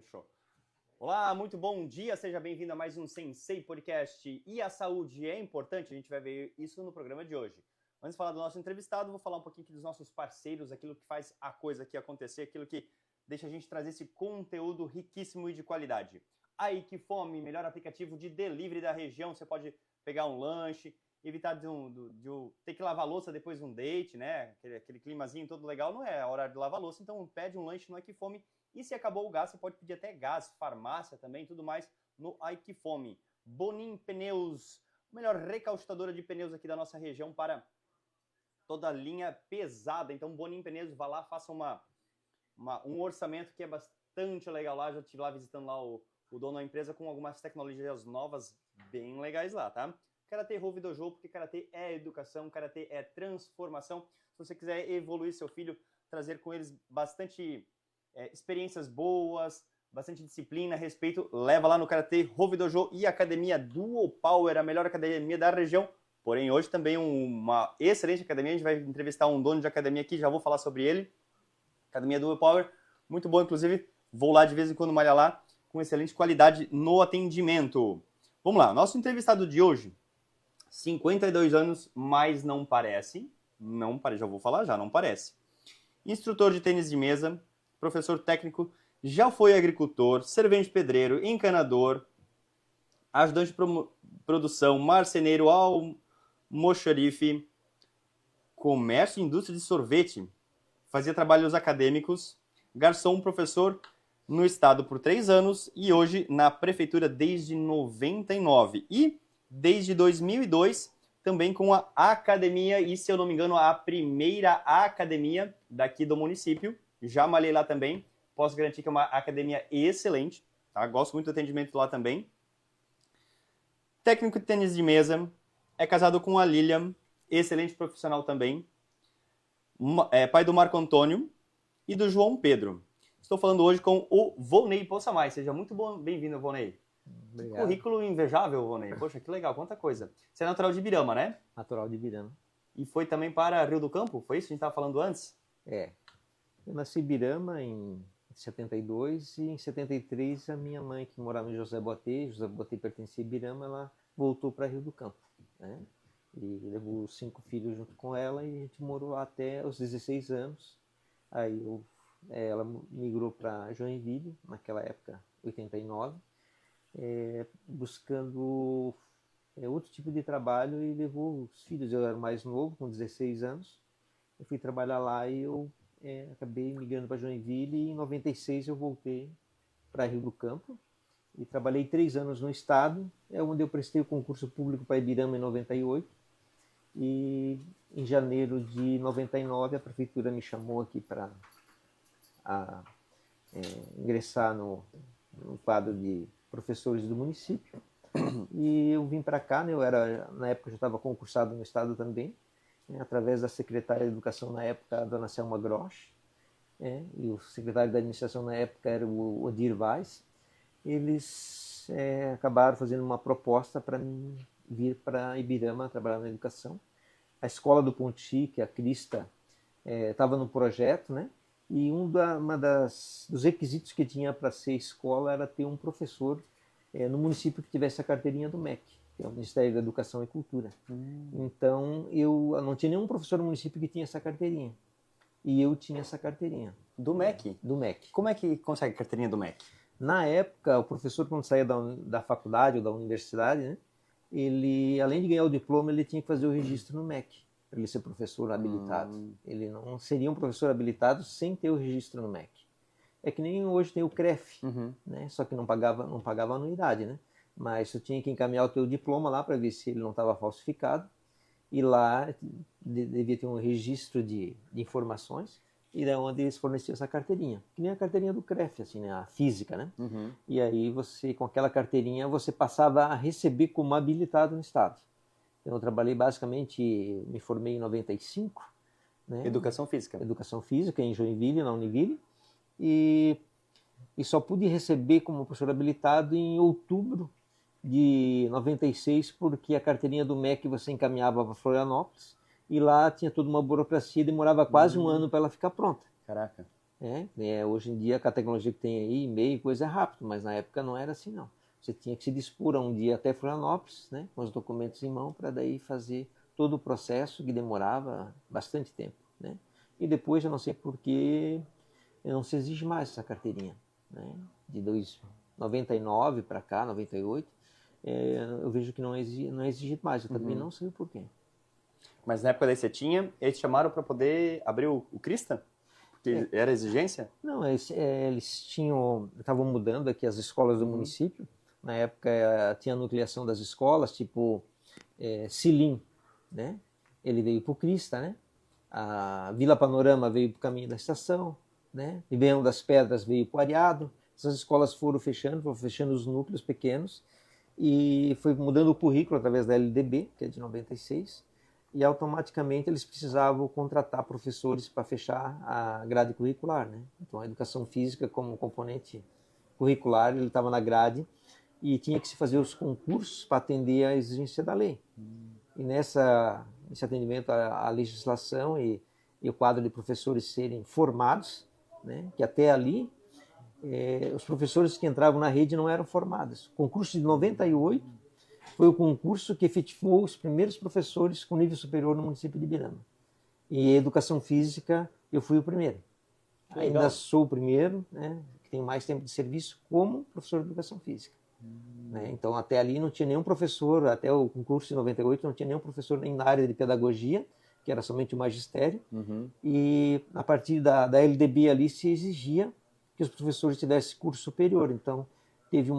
Fechou. Olá, muito bom dia, seja bem-vindo a mais um Sensei Podcast. E a saúde é importante? A gente vai ver isso no programa de hoje. Antes de falar do nosso entrevistado, vou falar um pouquinho aqui dos nossos parceiros, aquilo que faz a coisa aqui acontecer, aquilo que deixa a gente trazer esse conteúdo riquíssimo e de qualidade. A Equifome, melhor aplicativo de delivery da região, você pode pegar um lanche, evitar de ter que lavar louça depois de um date, né? Aquele climazinho todo legal, não é a hora de lavar louça, então pede um lanche no Equifome. E se acabou o gás, você pode pedir até gás, farmácia também, tudo mais no Equifome. Bonin Pneus, a melhor recaustadora de pneus aqui da nossa região para toda a linha pesada. Então, Bonin Pneus, vá lá, faça um orçamento que é bastante legal lá. Já estive lá visitando lá o dono da empresa com algumas tecnologias novas bem legais lá, tá? Karatê Rovi Dojo, porque Karatê é educação, Karatê é transformação. Se você quiser evoluir seu filho, trazer com eles bastante experiências boas, bastante disciplina, respeito, leva lá no Karatê Rovi Dojo e Academia Dual Power, a melhor academia da região. Porém, hoje também uma excelente academia. A gente vai entrevistar um dono de academia aqui, já vou falar sobre ele. Academia Dual Power, muito boa, inclusive. Vou lá de vez em quando malhar lá, com excelente qualidade no atendimento. Vamos lá, nosso entrevistado de hoje, 52 anos, mas não parece. Não parece, já vou falar já, não parece. Instrutor de tênis de mesa, professor técnico, já foi agricultor, servente pedreiro, encanador, ajudante de produção, marceneiro, almoxarife, comércio e indústria de sorvete, fazia trabalhos acadêmicos, garçom, professor no estado por 3 anos e hoje na prefeitura desde 99. E desde 2002 também com a academia, e se eu não me engano a primeira academia daqui do município. Já malhei lá também, posso garantir que é uma academia excelente, tá? Gosto muito do atendimento lá também. Técnico de tênis de mesa, é casado com a Lilian, excelente profissional também. Pai do Marco Antônio e do João Pedro. Estou falando hoje com o Volney Poçamais. Seja muito bem-vindo, Volney. Obrigado. Currículo invejável, Volney. Poxa, que legal, quanta coisa. Você é natural de Ibirama, né? Natural de Ibirama. E foi também para Rio do Campo? Foi isso que a gente estava falando antes? É. Eu nasci em Ibirama em 72 e em 73 a minha mãe, que morava em José Botê pertencia a Ibirama, ela voltou para Rio do Campo, né? E levou 5 filhos junto com ela e a gente morou lá até os 16 anos. Aí ela migrou para Joinville, naquela época, 89, buscando outro tipo de trabalho e levou os filhos. Eu era mais novo, com 16 anos. Eu fui trabalhar lá e eu acabei migrando para Joinville e em 96 eu voltei para Rio do Campo e trabalhei 3 anos no estado, onde eu prestei o concurso público para Ibirama em 98 e em janeiro de 99 a prefeitura me chamou aqui para ingressar no quadro de professores do município e eu vim para cá, né? Na época eu já estava concursado no estado também, através da secretária de Educação na época, a dona Selma Grosch, e o secretário da Administração na época era o Odir Vaz. Eles acabaram fazendo uma proposta para mim vir para Ibirama trabalhar na educação. A escola do Ponto Chique, a Crista, estava no projeto, né? E dos requisitos que tinha para ser escola era ter um professor no município que tivesse a carteirinha do MEC, que é o Ministério da Educação e Cultura. Então, eu não tinha nenhum professor no município que tinha essa carteirinha. E eu tinha essa carteirinha. Do MEC? Do MEC. Como é que consegue a carteirinha do MEC? Na época, o professor, quando saía da faculdade ou da universidade, né, ele, além de ganhar o diploma, ele tinha que fazer o registro no MEC, para ele ser professor habilitado. Ele não seria um professor habilitado sem ter o registro no MEC. É que nem hoje tem o CREF, né, só que não pagava anuidade, né? Mas tu tinha que encaminhar o teu diploma lá para ver se ele não estava falsificado. E lá devia ter um registro de informações e é onde eles forneciam essa carteirinha. Que nem a carteirinha do CREF, assim, né? A física, né? E aí você, com aquela carteirinha, você passava a receber como habilitado no estado. Então, eu trabalhei basicamente, me formei em 95. Né? Educação Física. Educação Física em Joinville, na Univille. E só pude receber como professor habilitado em outubro de 96, porque a carteirinha do MEC você encaminhava para Florianópolis e lá tinha toda uma burocracia e demorava quase um ano para ela ficar pronta. Caraca. Hoje em dia, com a tecnologia que tem aí, e-mail, coisa é rápido, mas na época não era assim, não. Você tinha que se dispor a um dia até Florianópolis, né, com os documentos em mão, para daí fazer todo o processo, que demorava bastante tempo, né? E depois, eu não sei por que não se exige mais essa carteirinha, né? De 99 para cá, 98, eu vejo que não é exigido mais. Eu também não sei o porquê. Mas na época daí você tinha, eles te chamaram para poder abrir o Crista? Porque era exigência? Não, eles estavam mudando aqui as escolas do município. Na época tinha a nucleação das escolas, tipo Cilim, né? Ele veio para o Crista, né? A Vila Panorama veio para o caminho da estação, né? Ribeirão das Pedras veio para o Areado. Essas escolas foram fechando os núcleos pequenos e foi mudando o currículo através da LDB, que é de 96, e automaticamente eles precisavam contratar professores para fechar a grade curricular, né? Então a educação física como componente curricular, ele estava na grade e tinha que se fazer os concursos para atender à exigência da lei. E nesse atendimento à legislação e o quadro de professores serem formados, né? Que até ali os professores que entravam na rede não eram formados. O concurso de 98 foi o concurso que efetivou os primeiros professores com nível superior no município de Ibirama. E educação física, eu fui o primeiro. Ainda sou o primeiro, né, que tem mais tempo de serviço como professor de educação física. Né? Então, até ali não tinha nenhum professor, até o concurso de 98, não tinha nenhum professor nem na área de pedagogia, que era somente o magistério. E a partir da LDB ali se exigia que os professores tivessem curso superior. Então, teve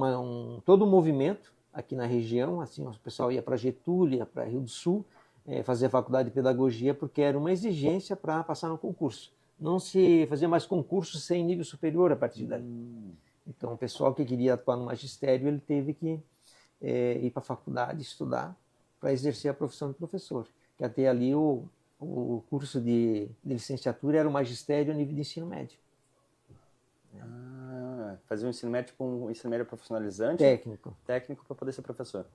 todo um movimento aqui na região, assim, o pessoal ia para Getúlio, ia para Rio do Sul, fazer a faculdade de pedagogia, porque era uma exigência para passar no concurso. Não se fazia mais concurso sem nível superior a partir dali. Então, o pessoal que queria atuar no magistério, ele teve que ir para a faculdade estudar para exercer a profissão de professor. Que até ali o curso de licenciatura era o magistério a nível de ensino médio. Fazer um ensino médio, tipo um ensino médio profissionalizante? Técnico para poder ser professor.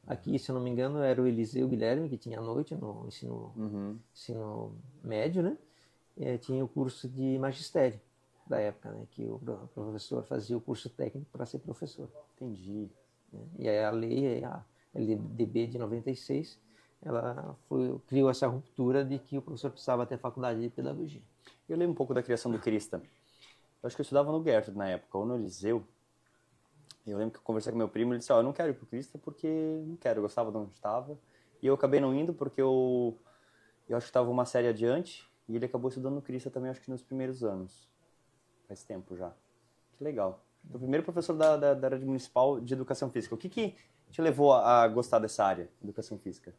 Aqui, se eu não me engano, era o Eliseu Guilherme, que tinha à noite no ensino médio, né? Tinha o curso de magistério da época, né? Que o professor fazia o curso técnico para ser professor. Entendi. E aí a lei, a LDB de 96, ela criou essa ruptura de que o professor precisava ter faculdade de pedagogia. Eu lembro um pouco da criação do Crista. Eu acho que eu estudava no Gertrude na época, ou no Eliseu. Eu lembro que eu conversei com meu primo, ele disse, eu não quero ir pro Crista porque não quero, eu gostava de onde estava. E eu acabei não indo porque eu acho que estava uma série adiante, e ele acabou estudando no Crista também, acho que nos primeiros anos. Faz tempo já. Que legal. O primeiro professor da área municipal de educação física. O que te levou a gostar dessa área, educação física?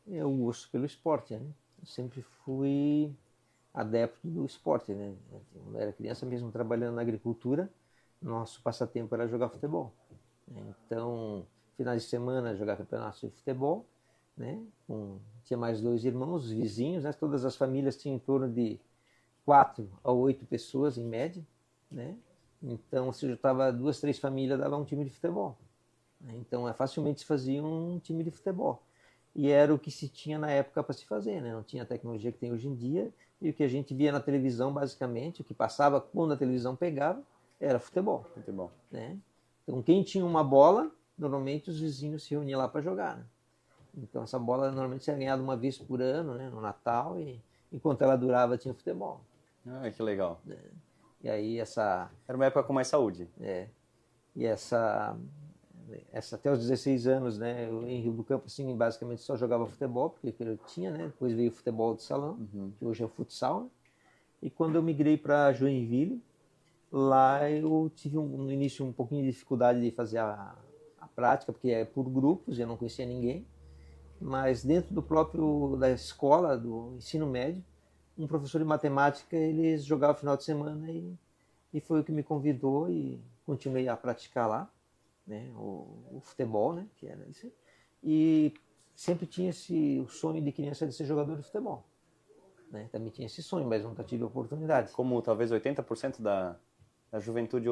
Eu gosto pelo esporte, né? Eu sempre fui adepto do esporte, né? Quando eu era criança, mesmo trabalhando na agricultura, nosso passatempo era jogar futebol. Então, finais de semana, jogar campeonatos de futebol, né? Tinha mais 2 irmãos, vizinhos, né? Todas as famílias tinham em torno de 4 a 8 pessoas, em média, né? Então, se juntava 2, 3 famílias, dava um time de futebol. Então, facilmente se fazia um time de futebol. E era o que se tinha na época para se fazer, né? Não tinha a tecnologia que tem hoje em dia, e o que a gente via na televisão, basicamente, o que passava quando a televisão pegava, era futebol. Futebol. Né? Então, quem tinha uma bola, normalmente os vizinhos se reuniam lá para jogar. Né? Então, essa bola normalmente era ganhada uma vez por ano, né? No Natal, e enquanto ela durava, tinha futebol. Que legal. E aí Era uma época com mais saúde. E essa até os 16 anos, né, eu, em Rio do Campo, assim, basicamente só jogava futebol, porque eu tinha, né, depois veio o futebol de salão, que hoje é o futsal, né? E quando eu migrei para Joinville, lá eu tive no início um pouquinho de dificuldade de fazer a prática, porque é por grupos, eu não conhecia ninguém, mas dentro da escola, do ensino médio, um professor de matemática, eles jogavam final de semana e foi o que me convidou e continuei a praticar lá. Né, o futebol, né, que era isso, e sempre tinha o sonho de criança de ser jogador de futebol, né, também tinha esse sonho, mas nunca tive a oportunidade. Como talvez 80% da juventude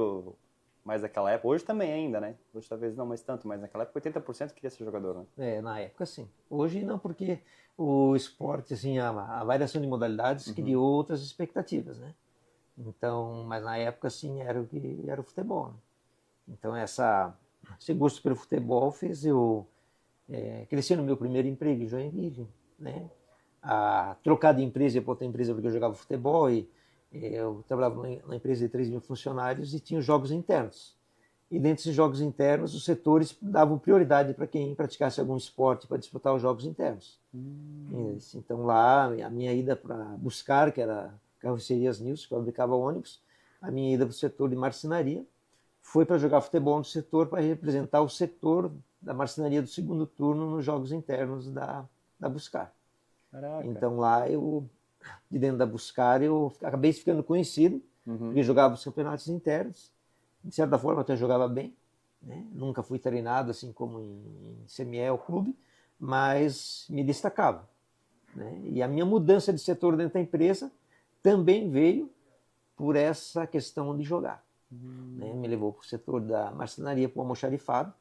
mais daquela época, hoje também ainda, né, hoje talvez não mais tanto, mas naquela época 80% queria ser jogador, né? Na época sim, hoje não, porque o esporte, assim, a variação de modalidades criou outras expectativas, né, Então, mas na época, sim, era o futebol, né? Então, esse gosto pelo futebol fez eu crescer no meu primeiro emprego em Joinville, né? A trocar de empresa para outra empresa porque eu jogava futebol e eu trabalhava na empresa de 3.000 funcionários e tinha os jogos internos. E dentro desses jogos internos, os setores davam prioridade para quem praticasse algum esporte para disputar os jogos internos. Então lá, a minha ida para buscar, que era Carrocerias Nilson, que fabricava ônibus, a minha ida para o setor de marcenaria foi para jogar futebol no setor, para representar o setor da marcenaria do segundo turno nos jogos internos da Buscar. Caraca. Então lá de dentro da Buscar, eu acabei ficando conhecido, porque jogava os campeonatos internos. De certa forma, até jogava bem, né? Nunca fui treinado assim como em CME clube, mas me destacava, né? E a minha mudança de setor dentro da empresa também veio por essa questão de jogar. Né? Me levou para o setor da marcenaria, para o almoxarifado,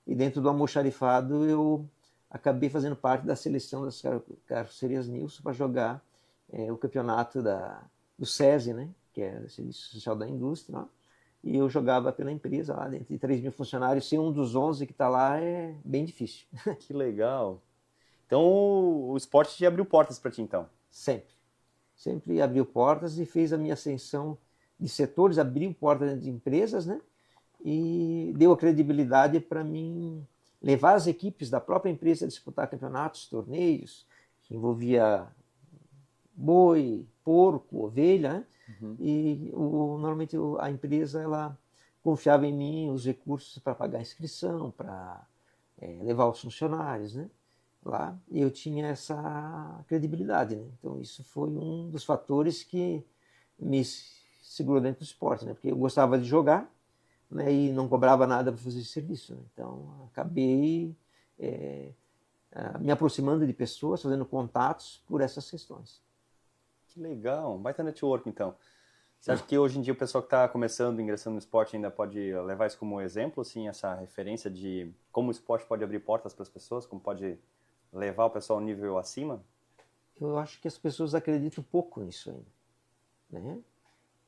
e dentro do almoxarifado eu acabei fazendo parte da seleção das carrocerias Nilson para jogar o campeonato do SESI, né? Que é o Serviço Social da Indústria, lá. E eu jogava pela empresa lá, dentro de 3.000 funcionários, ser um dos 11 que está lá é bem difícil. Que legal. Então o esporte te abriu portas para ti, então. Sempre. Sempre abriu portas e fez a minha ascensão de setores, abriu portas de empresas, né? E deu a credibilidade para mim levar as equipes da própria empresa a disputar campeonatos, torneios, que envolvia boi, porco, ovelha, né? E normalmente a empresa ela confiava em mim os recursos para pagar a inscrição, para levar os funcionários, né? Lá, e eu tinha essa credibilidade, né? Então isso foi um dos fatores que me segurou dentro do esporte, né? Porque eu gostava de jogar, né? E não cobrava nada para fazer esse serviço, né? Então acabei me aproximando de pessoas, fazendo contatos por essas questões. Que legal, um baita network, então. Você acha que hoje em dia o pessoal que está começando, ingressando no esporte ainda pode levar isso como exemplo, assim, essa referência de como o esporte pode abrir portas para as pessoas, como pode levar o pessoal ao nível acima? Eu acho que as pessoas acreditam pouco nisso ainda, né?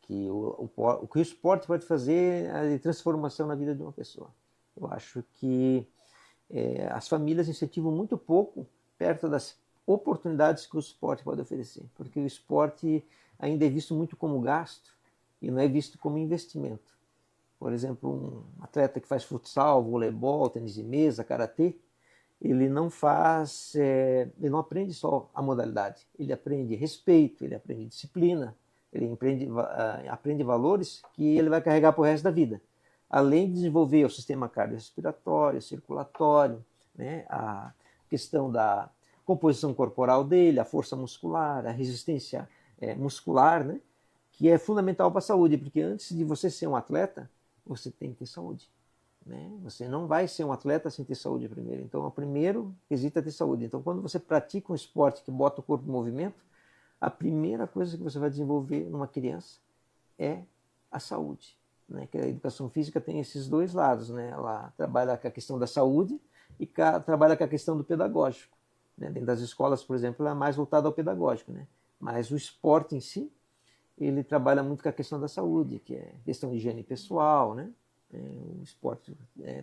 Que o que o esporte pode fazer é de transformação na vida de uma pessoa. Eu acho que as famílias incentivam muito pouco perto das oportunidades que o esporte pode oferecer, porque o esporte ainda é visto muito como gasto e não é visto como investimento. Por exemplo, um atleta que faz futsal, voleibol, tênis de mesa, karatê, ele ele não aprende só a modalidade, ele aprende respeito, ele aprende disciplina, ele aprende valores que ele vai carregar para o resto da vida. Além de desenvolver o sistema cardiorrespiratório, circulatório, né, a questão da composição corporal dele, a força muscular, a resistência muscular, né, que é fundamental para a saúde, porque antes de você ser um atleta, você tem que ter saúde. Né? Você não vai ser um atleta sem ter saúde primeiro. Então, o primeiro quesito é ter saúde. Então, quando você pratica um esporte que bota o corpo em movimento, a primeira coisa que você vai desenvolver numa criança é a saúde. Né? Que a educação física tem esses dois lados. Né? Ela trabalha com a questão da saúde e trabalha com a questão do pedagógico. Né? Dentro das escolas, por exemplo, ela é mais voltada ao pedagógico. Né? Mas o esporte em si, ele trabalha muito com a questão da saúde, que é questão de higiene pessoal, né? O esporte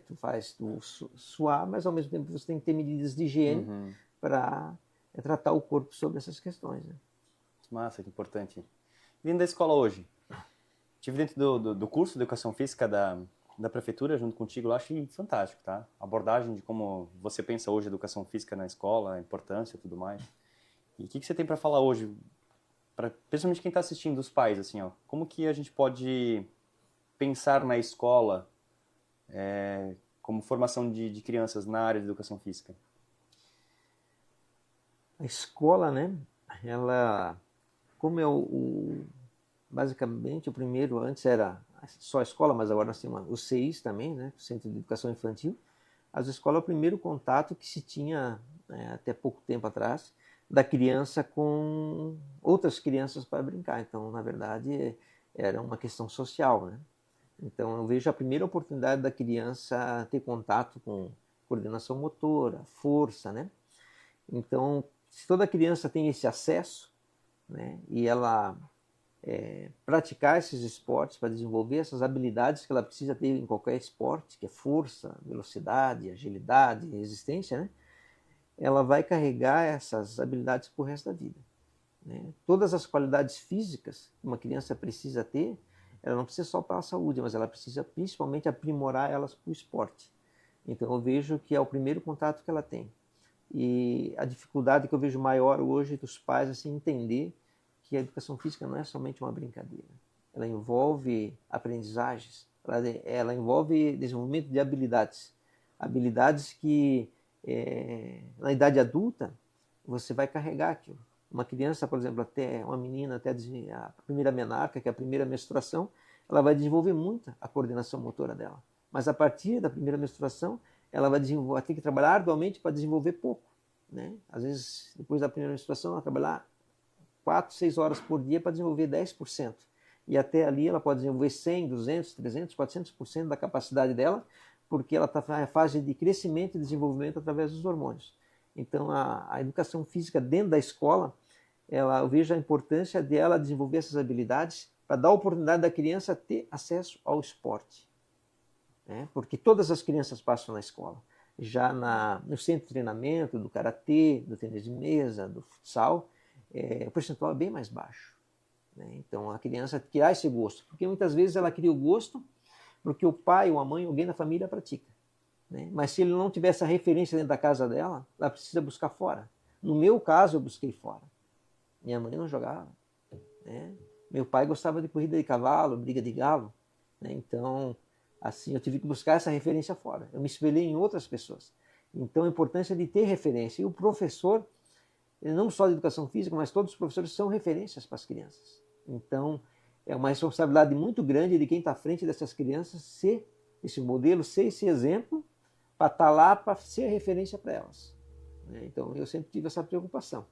tu faz tu suar, mas ao mesmo tempo você tem que ter medidas de higiene para tratar o corpo sobre essas questões. Né? Massa, que importante. Vindo da escola hoje, estive dentro do curso de Educação Física da Prefeitura, junto contigo, eu achei fantástico, tá? A abordagem de como você pensa hoje a Educação Física na escola, a importância e tudo mais. E o que você tem para falar hoje, principalmente quem está assistindo, os pais, assim, ó, como que a gente pode pensar na escola como formação de crianças na área de educação física? A escola, né? Ela, como basicamente o primeiro, antes era só a escola, mas agora nós temos os CIs também, né? Centro de Educação Infantil. As escolas é o primeiro contato que se tinha até pouco tempo atrás da criança com outras crianças para brincar. Então, na verdade, era uma questão social, né? Então, eu vejo a primeira oportunidade da criança ter contato com coordenação motora, força, né? Então, se toda criança tem esse acesso, né, e ela praticar esses esportes, para desenvolver essas habilidades que ela precisa ter em qualquer esporte, que é força, velocidade, agilidade, resistência, né? Ela vai carregar essas habilidades para o resto da vida, né? Todas as qualidades físicas que uma criança precisa ter, ela não precisa só para a saúde, mas ela precisa principalmente aprimorar elas para o esporte. Então eu vejo que é o primeiro contato que ela tem. E a dificuldade que eu vejo maior hoje dos pais assim entender que a educação física não é somente uma brincadeira. Ela envolve aprendizagens, ela envolve desenvolvimento de habilidades. Habilidades que na idade adulta você vai carregar aquilo. Uma criança, por exemplo, até uma menina, até a primeira menarca, que é a primeira menstruação, ela vai desenvolver muito a coordenação motora dela. Mas a partir da primeira menstruação, ela vai ter que trabalhar arduamente para desenvolver pouco, né? Às vezes, depois da primeira menstruação, ela vai trabalhar 4, 6 horas por dia para desenvolver 10%. E até ali ela pode desenvolver 100, 200, 300, 400% da capacidade dela, porque ela está na fase de crescimento e desenvolvimento através dos hormônios. Então, a educação física dentro da escola, eu vejo a importância dela desenvolver essas habilidades para dar a oportunidade da criança ter acesso ao esporte, né? Porque todas as crianças passam na escola. Já no centro de treinamento, do karatê, do tênis de mesa, do futsal, o percentual é bem mais baixo, né? Então a criança criar esse gosto, porque muitas vezes ela cria o gosto porque o pai ou a mãe, alguém da família pratica, né? Mas se ele não tiver essa referência dentro da casa dela, ela precisa buscar fora. No meu caso, eu busquei fora. Minha mãe não jogava, né? Meu pai gostava de corrida de cavalo, briga de galo, né? Então, assim, eu tive que buscar essa referência fora. Eu me espelhei em outras pessoas. Então, a importância de ter referência. E o professor, não só de educação física, mas todos os professores são referências para as crianças. Então, é uma responsabilidade muito grande de quem está à frente dessas crianças ser esse modelo, ser esse exemplo, para estar lá, para ser referência para elas, né? Então, eu sempre tive essa preocupação.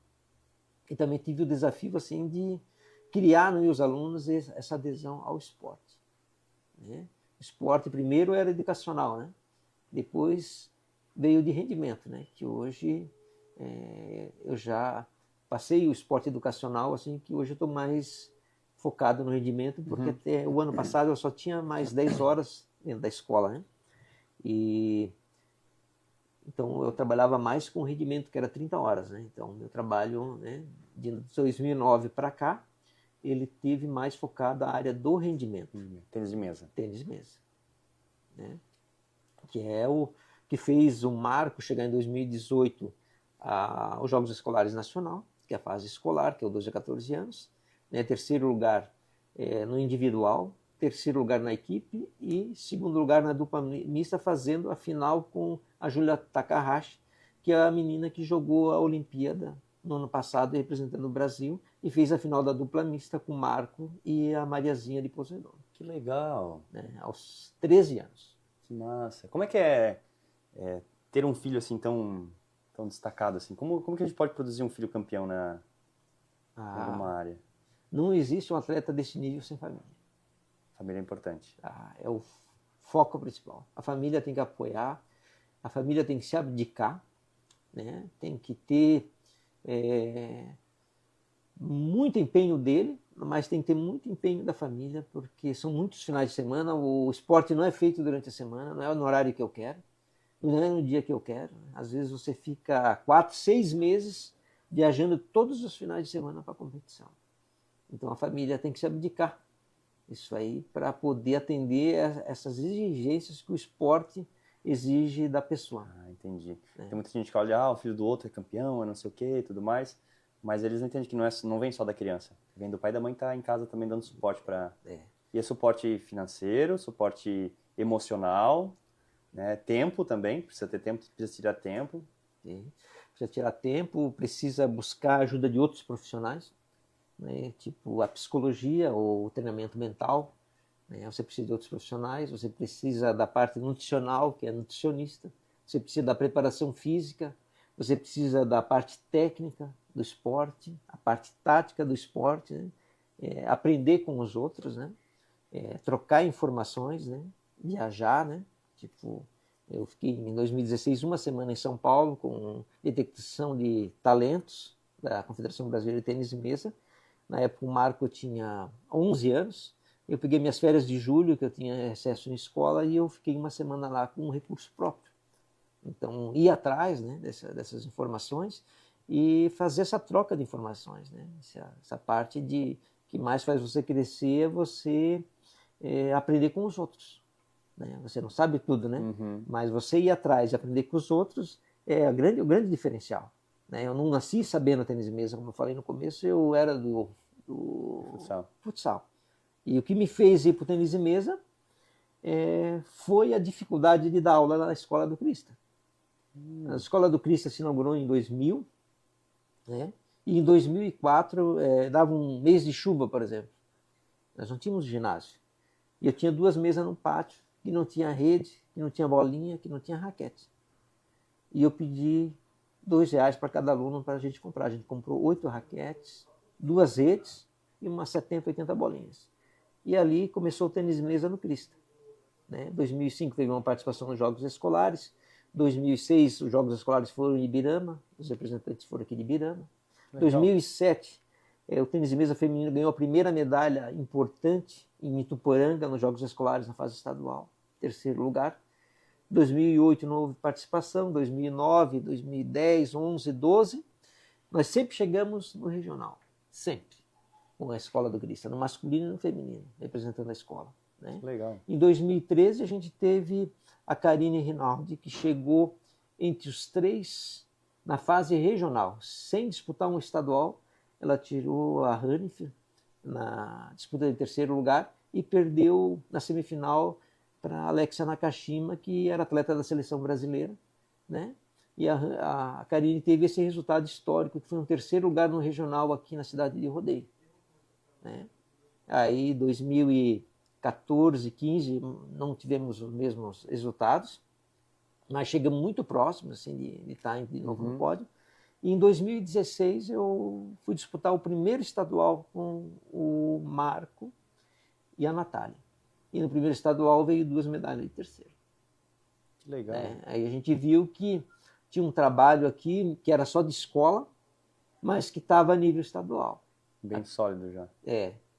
E também tive o desafio assim de criar nos meus alunos essa adesão ao esporte, né? O esporte primeiro era educacional, né? Depois veio de rendimento, né? Que hoje eu já passei o esporte educacional, assim, que hoje eu estou mais focado no rendimento, porque até o ano passado eu só tinha mais 10 horas dentro da escola, né? E então eu trabalhava mais com rendimento, que era 30 horas, né? Então meu trabalho, né, de 2009 para cá, ele teve mais focado a área do rendimento. Tênis de mesa. Tênis de mesa, né? Que é o que fez o marco chegar em 2018 aos Jogos Escolares Nacional, que é a fase escolar, que é o 12 a 14 anos, né? Terceiro lugar no individual, terceiro lugar na equipe e segundo lugar na dupla mista, fazendo a final com a Julia Takahashi, que é a menina que jogou a Olimpíada no ano passado representando o Brasil e fez a final da dupla mista com o Marco e a Mariazinha de Poseidon. Que legal! Né? Aos 13 anos. Que massa! Como é que é ter um filho assim tão destacado assim? Como que a gente pode produzir um filho campeão em alguma área? Não existe um atleta desse nível sem família. Família é importante. É o foco principal. A família tem que apoiar, a família tem que se abdicar, né? Tem que ter muito empenho dele, mas tem que ter muito empenho da família, porque são muitos finais de semana, o esporte não é feito durante a semana, não é no horário que eu quero, não é no dia que eu quero. Às vezes você fica 4, 6 meses viajando todos os finais de semana para a competição. Então a família tem que se abdicar isso aí para poder atender essas exigências que o esporte exige da pessoa. Entendi. Tem muita gente que olha, o filho do outro é campeão, não sei o que e tudo mais, mas eles não entendem que não vem só da criança, vem do pai e da mãe que tá em casa também dando suporte para... E é suporte financeiro, suporte emocional, né? Tempo também, precisa ter tempo, precisa tirar tempo. Precisa tirar tempo, precisa buscar a ajuda de outros profissionais, né? Tipo a psicologia ou o treinamento mental, né? Você precisa de outros profissionais, você precisa da parte nutricional, que é nutricionista, você precisa da preparação física, você precisa da parte técnica do esporte, a parte tática do esporte, né? Aprender com os outros, né? Trocar informações, né? Viajar, né? Tipo, eu fiquei em 2016 uma semana em São Paulo com detecção de talentos da Confederação Brasileira de Tênis de Mesa, Na época o Marco tinha 11 anos. Eu peguei minhas férias de julho, que eu tinha recesso em escola, e eu fiquei uma semana lá com um recurso próprio. Então, ir atrás, né, dessas informações e fazer essa troca de informações, né? Essa parte que mais faz você crescer é você aprender com os outros. Né? Você não sabe tudo, né? Mas você ir atrás e aprender com os outros é o grande diferencial. Né? Eu não nasci sabendo tênis de mesa, como eu falei no começo, eu era do futsal. E o que me fez ir para o tênis de mesa foi a dificuldade de dar aula na Escola do Crista. A Escola do Crista se inaugurou em 2000, né? E em 2004 dava um mês de chuva, por exemplo. Nós não tínhamos ginásio. E eu tinha 2 mesas no pátio, que não tinha rede, que não tinha bolinha, que não tinha raquete. E eu pedi R$2 para cada aluno para a gente comprar. A gente comprou 8 raquetes, 2 redes e umas 70, 80 bolinhas. E ali começou o tênis de mesa no Crista. Né? 2005 teve uma participação nos Jogos Escolares. 2006 os Jogos Escolares foram em Ibirama, os representantes foram aqui de Ibirama. Legal. 2007 o tênis de mesa feminino ganhou a primeira medalha importante em Ituporanga nos Jogos Escolares na fase estadual, 3º lugar. 2008 não houve participação, 2009, 2010, 11, 12, nós sempre chegamos no regional, sempre, com a Escola do Crista, no masculino e no feminino, representando a escola. Né? Legal. Em 2013 a gente teve a Karine Rinaldi, que chegou entre os 3 na fase regional, sem disputar um estadual. Ela tirou a Hanif na disputa de 3º lugar e perdeu na semifinal para Alexia Nakashima, que era atleta da seleção brasileira. Né? E a Karine teve esse resultado histórico, que foi um 3º lugar no regional aqui na cidade de Rodeio. Né? Aí 2014, 15 não tivemos os mesmos resultados, mas chegamos muito próximos assim, de estar de novo no pódio. E em 2016 eu fui disputar o primeiro estadual com o Marco e a Natália. E no primeiro estadual veio 2 medalhas de 3º. Que legal. Aí a gente viu que tinha um trabalho aqui que era só de escola, mas que estava a nível estadual. Bem sólido já.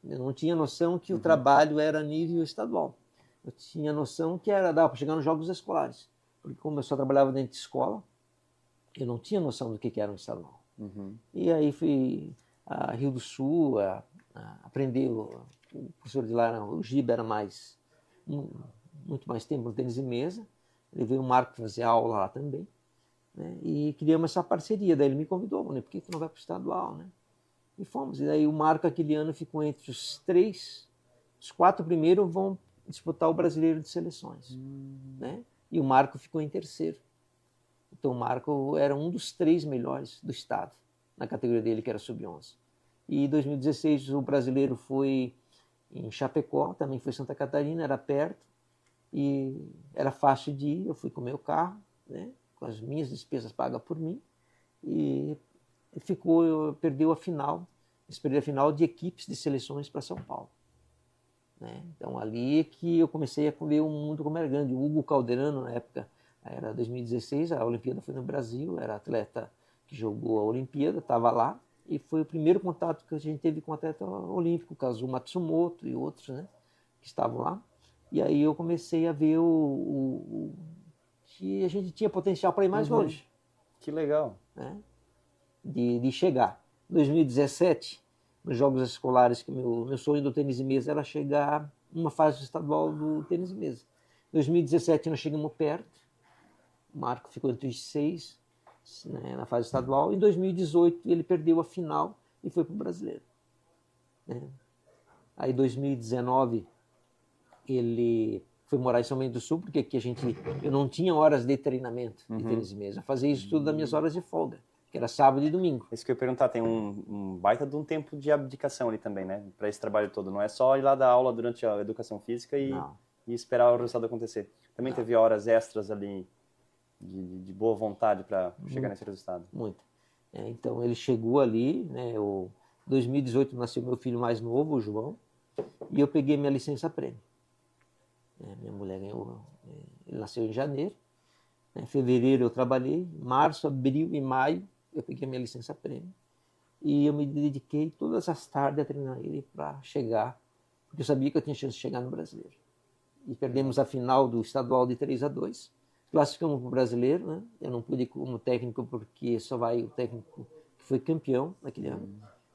Eu não tinha noção que o trabalho era a nível estadual. Eu tinha noção que dava para chegar nos Jogos Escolares. Porque como eu só trabalhava dentro de escola, eu não tinha noção do que era um estadual. E aí fui a Rio do Sul, aprender, o professor de lá, o Giba, era muito mais tempo no tênis de mesa. Levei o Marco fazer aula lá também. Né? E criamos essa parceria. Daí ele me convidou, né? Por que tu não vai para o estadual, né? E fomos. E daí o Marco aquele ano ficou entre os 4 primeiros vão disputar o Brasileiro de Seleções. Né? E o Marco ficou em 3º. Então o Marco era um dos 3 melhores do estado, na categoria dele, que era sub-11. E em 2016 o brasileiro foi em Chapecó, também foi Santa Catarina, era perto, e era fácil de ir. Eu fui com o meu carro, né, com as minhas despesas pagas por mim, e perdeu a final de equipes de seleções para São Paulo. Né? Então ali é que eu comecei a ver o mundo como era grande. O Hugo Calderano, na época, era 2016, a Olimpíada foi no Brasil, era atleta que jogou a Olimpíada, estava lá, e foi o primeiro contato que a gente teve com o atleta olímpico, o Kazuo Matsumoto e outros, né, que estavam lá. E aí eu comecei a ver que a gente tinha potencial para ir mais longe. Que legal. Né, de chegar. Em 2017, nos Jogos Escolares, que meu sonho do tênis de mesa era chegar numa fase estadual do tênis de mesa. Em 2017 nós chegamos perto, o Marco ficou entre os 6, né, na fase estadual. Em 2018 ele perdeu a final e foi para o Brasileiro. Né? Aí em 2019 ele foi morar em São Bento do Sul, porque aqui eu não tinha horas de treinamento de tênis de mesa. Eu fazia isso tudo das minhas horas de folga, que era sábado e domingo. Isso que eu ia perguntar, tem um baita de um tempo de abdicação ali também, né? Para esse trabalho todo. Não é só ir lá dar aula durante a educação física e esperar o resultado acontecer. Também teve horas extras ali de boa vontade para chegar nesse resultado. Muito. Então ele chegou ali, né? Em 2018 nasceu meu filho mais novo, o João, e eu peguei minha licença prêmio. Minha mulher ganhou, ele nasceu em janeiro. Em fevereiro eu trabalhei, março, abril e maio eu peguei minha licença prêmio. e eu me dediquei todas as tardes a treinar ele para chegar, porque eu sabia que eu tinha chance de chegar no brasileiro. E perdemos a final do estadual de 3-2, classificamos para o brasileiro, né? Eu não pude ir como técnico porque só vai o técnico que foi campeão naquele ano.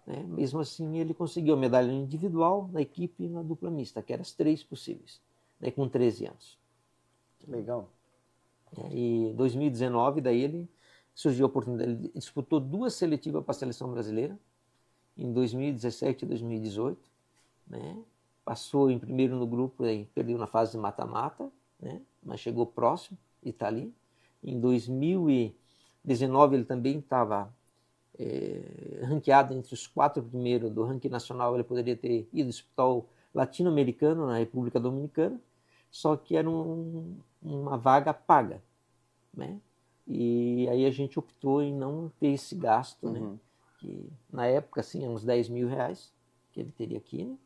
Né? Mesmo assim, ele conseguiu a medalha individual na equipe e na dupla mista, que eram as 3 possíveis, né? Com 13 anos. Legal. E em 2019, daí ele surgiu a oportunidade, ele disputou 2 seletivas para a seleção brasileira, em 2017 e 2018, né? Passou em primeiro no grupo, aí perdeu na fase de mata-mata, né? Mas chegou próximo e está ali. Em 2019 ele também estava ranqueado entre os 4 primeiros do ranking nacional, ele poderia ter ido disputar o latino-americano na República Dominicana, só que era uma vaga paga, né? E aí a gente optou em não ter esse gasto, né? Que na época, assim, uns 10 mil reais que ele teria aqui, né?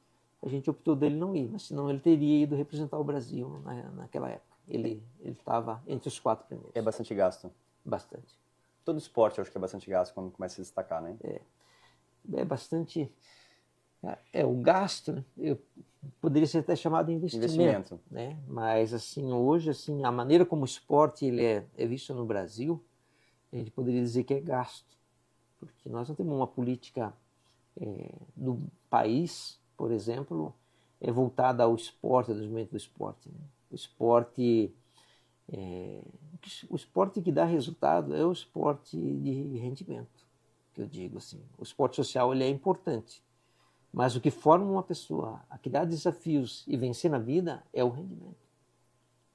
A gente optou dele não ir, mas senão ele teria ido representar o Brasil naquela época. Ele estava entre os 4 primeiros. É bastante gasto. Bastante. Todo esporte eu acho que é bastante gasto quando começa a se destacar, né? É bastante... o gasto, né? Poderia ser até chamado de investimento. Né? Mas, assim, hoje, assim, a maneira como o esporte ele é visto no Brasil, a gente poderia dizer que é gasto. Porque nós não temos uma política do país, por exemplo, voltada ao esporte, ao desenvolvimento do esporte. Né? O esporte que dá resultado é o esporte de rendimento, que eu digo assim. O esporte social ele é importante, mas o que forma uma pessoa a criar desafios e vencer na vida é o rendimento.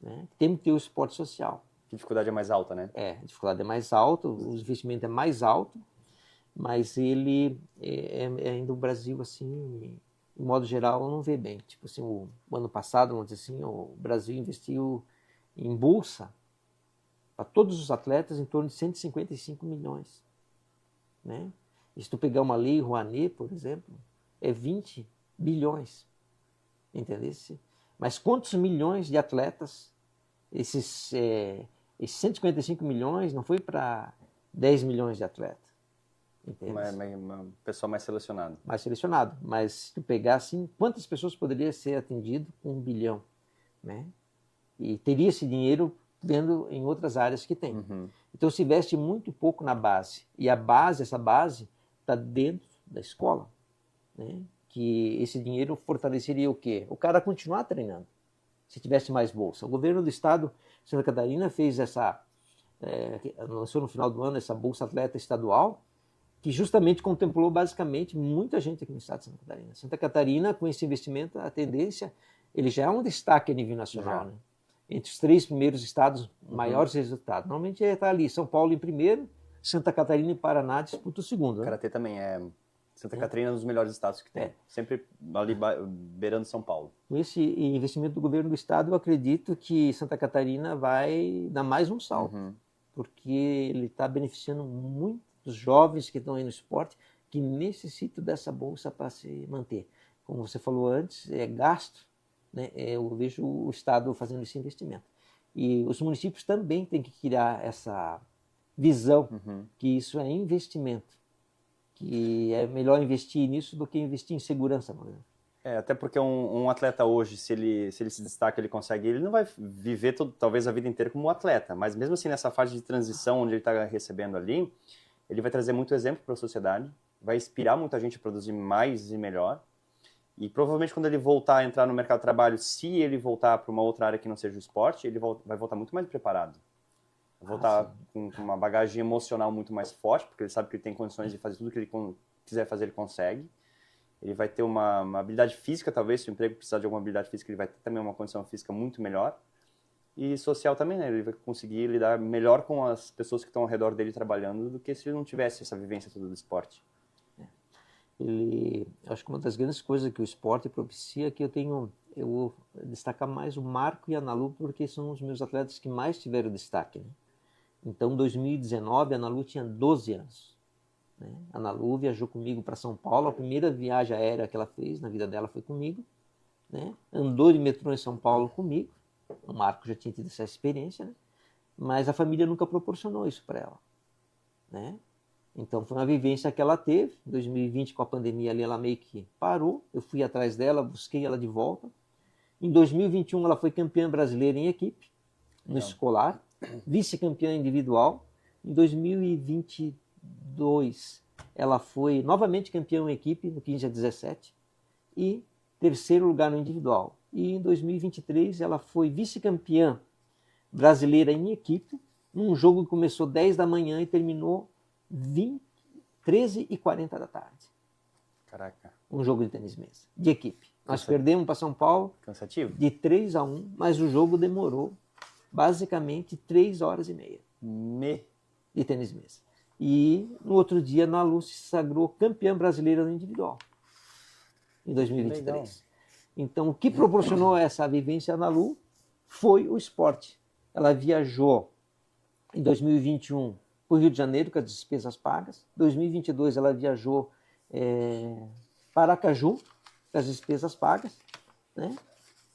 Né? Temos que ter o esporte social. A dificuldade é mais alta, né? A dificuldade é mais alta, o investimento é mais alto, mas ele ainda o Brasil, assim, de modo geral, não vê bem. Tipo assim, o ano passado, vamos dizer assim, o Brasil investiu em bolsa para todos os atletas em torno de 155 milhões. Né? E se tu pegar uma lei Rouanet, por exemplo, é 20 bilhões. Entendeu? Mas quantos milhões de atletas, esses 155 milhões não foi para 10 milhões de atletas? Uma pessoa mais selecionada. Mais selecionado. Mas se tu pegar assim, quantas pessoas poderiam ser atendido com 1 bilhão? Né? E teria esse dinheiro vendo em outras áreas que tem. Então se investe muito pouco na base. E essa base está dentro da escola. Né? Que esse dinheiro fortaleceria o quê? O cara continuar treinando, se tivesse mais bolsa. O governo do estado de Santa Catarina fez lançou no final do ano essa Bolsa Atleta Estadual, que justamente contemplou basicamente muita gente aqui no estado de Santa Catarina. Santa Catarina, com esse investimento, a tendência, ele já é um destaque a nível nacional. Né? Entre os 3 primeiros estados, maiores resultados. Normalmente está ali, São Paulo em primeiro, Santa Catarina e Paraná disputam o segundo. Né? Karatê também é... Santa Catarina é um dos melhores estados que tem. Sempre ali beirando São Paulo. Com esse investimento do governo do estado, eu acredito que Santa Catarina vai dar mais um salto. Porque ele está beneficiando muitos jovens que estão aí no esporte que necessitam dessa bolsa para se manter. Como você falou antes, é gasto. Né? Eu vejo o estado fazendo esse investimento. E os municípios também têm que criar essa visão que isso é investimento. Que é melhor investir nisso do que investir em segurança, por exemplo. Até porque um atleta hoje, se ele se destaca, ele consegue, ele não vai viver talvez a vida inteira como um atleta, mas mesmo assim nessa fase de transição onde ele está recebendo ali, ele vai trazer muito exemplo para a sociedade, vai inspirar muita gente a produzir mais e melhor, e provavelmente quando ele voltar a entrar no mercado de trabalho, se ele voltar para uma outra área que não seja o esporte, ele vai voltar muito mais preparado. Voltar com uma bagagem emocional muito mais forte, porque ele sabe que ele tem condições de fazer tudo que ele quiser fazer, ele consegue. Ele vai ter uma habilidade física, talvez, se o emprego precisar de alguma habilidade física, ele vai ter também uma condição física muito melhor. E social também, né? Ele vai conseguir lidar melhor com as pessoas que estão ao redor dele trabalhando do que se ele não tivesse essa vivência toda do esporte. Acho que uma das grandes coisas que o esporte propicia é que eu vou destacar mais o Marco e a Ana Lu, porque são os meus atletas que mais tiveram destaque, né? Então, em 2019, a Ana Lu tinha 12 anos. Né? A Ana Lu viajou comigo para São Paulo. A primeira viagem aérea que ela fez na vida dela foi comigo. Né? Andou de metrô em São Paulo comigo. O Marco já tinha tido essa experiência. Né? Mas a família nunca proporcionou isso para ela. Né? Então foi uma vivência que ela teve. Em 2020, com a pandemia ali, ela meio que parou. Eu fui atrás dela, busquei ela de volta. Em 2021, ela foi campeã brasileira em equipe, no escolar, vice-campeã individual. Em 2022, ela foi novamente campeã em equipe, no 15 a 17, e terceiro lugar no individual. E em 2023, ela foi vice-campeã brasileira em equipe, num jogo que começou 10 da manhã e terminou 13h40 da tarde. Caraca. Um jogo de tênis mesa, de equipe. Nós perdemos para São Paulo. Cansativo? De 3-1, mas o jogo demorou basicamente 3 horas e meia de tênis mesa. E no outro dia, a Ana Lu se sagrou campeã brasileira no individual, em 2023. Então, o que proporcionou essa vivência a Ana Lu foi o esporte. Ela viajou em 2021 para o Rio de Janeiro com as despesas pagas. Em 2022, ela viajou para Aracaju com as despesas pagas, né?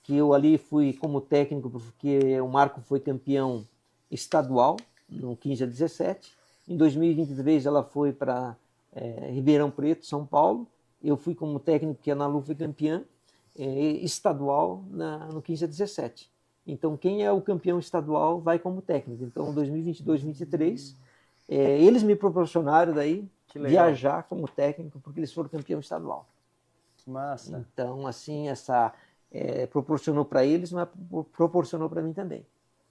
Que eu ali fui como técnico porque o Marco foi campeão estadual no 15 a 17. Em 2023 ela foi para Ribeirão Preto, São Paulo. Eu fui como técnico porque a Ana Lu foi campeã estadual no 15 a 17. Então quem é o campeão estadual vai como técnico. Então 2022, 2023 eles me proporcionaram daí viajar como técnico porque eles foram campeão estadual. Que massa. Então, assim, proporcionou para eles, mas proporcionou para mim também,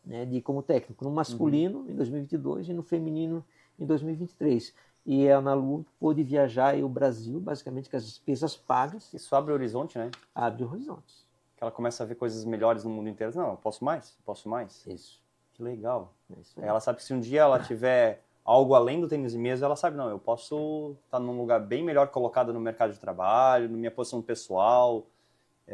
né, de como técnico, no masculino em 2022 e no feminino em 2023. E a Ana Lu pôde viajar o Brasil, basicamente com as despesas pagas. Isso abre o horizonte, né? Abre horizontes. Que ela começa a ver coisas melhores no mundo inteiro. Não, eu posso mais? Posso mais? Isso. Que legal. Isso ela sabe que se um dia ela tiver algo além do tênis de mesa, ela sabe, não, eu posso estar num lugar bem melhor colocado no mercado de trabalho, na minha posição pessoal,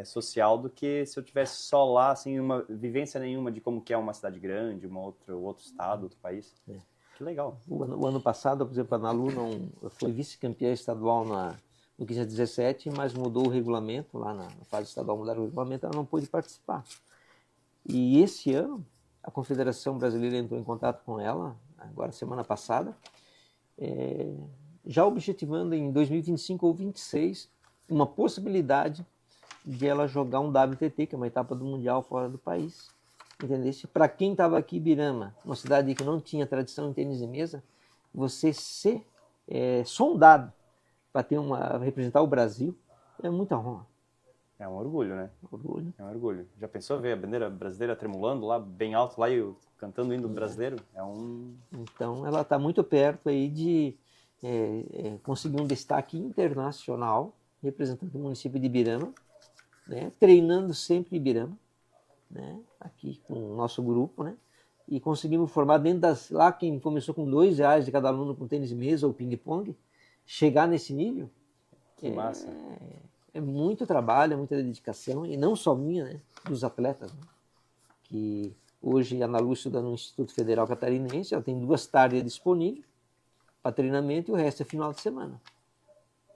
social, do que se eu tivesse só lá, sem uma vivência nenhuma de como que é uma cidade grande, outro estado, outro país. Que legal. O ano passado, por exemplo, a Ana Lu foi vice-campeã estadual no 15 a 17, mas mudou o regulamento, lá na fase estadual mudaram o regulamento, ela não pôde participar. E esse ano, a Confederação Brasileira entrou em contato com ela, agora semana passada, já objetivando em 2025 ou 2026 uma possibilidade de ela jogar um WTT, que é uma etapa do Mundial fora do país. Entendeu? Para quem estava aqui em Ibirama, uma cidade que não tinha tradição em tênis de mesa, você ser sondado para representar o Brasil é muita honra. É um orgulho, né? Orgulho. É um orgulho. Já pensou ver a bandeira brasileira tremulando lá, bem alto, lá e eu cantando o hino brasileiro? Então, ela está muito perto aí de conseguir um destaque internacional, representando o município de Ibirama, né? Treinando sempre em Ibirama, né? Aqui com o nosso grupo, né? E conseguimos formar lá quem começou com R$2 de cada aluno com tênis de mesa ou ping-pong, chegar nesse nível. Que massa. É muito trabalho, é muita dedicação, e não só minha, né, dos atletas, né, que hoje a Ana Lu estuda no Instituto Federal Catarinense, ela tem 2 tardes disponíveis para treinamento e o resto é final de semana,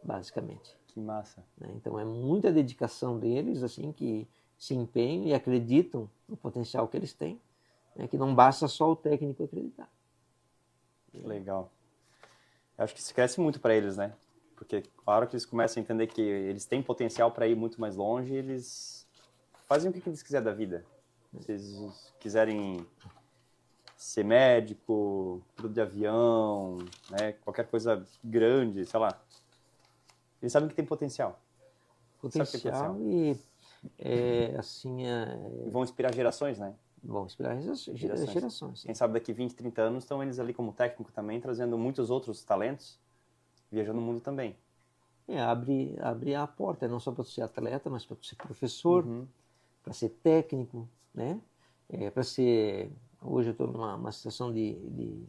basicamente. Que massa. Né? Então é muita dedicação deles, assim, que se empenham e acreditam no potencial que eles têm, né, que não basta só o técnico acreditar. Legal. Eu acho que isso cresce muito para eles, né? Porque a hora que eles começam a entender que eles têm potencial para ir muito mais longe, eles fazem o que eles quiserem da vida. Se eles quiserem ser médico, piloto de avião, né, qualquer coisa grande, sei lá. Eles sabem que tem potencial. Potencial e E vão inspirar gerações, né? Vão inspirar gerações. Quem sabe daqui 20, 30 anos estão eles ali como técnico também, trazendo muitos outros talentos, viajando o mundo também. Abre a porta, não só para ser atleta, mas para ser professor, para ser técnico, né? Para ser... Hoje eu estou numa situação de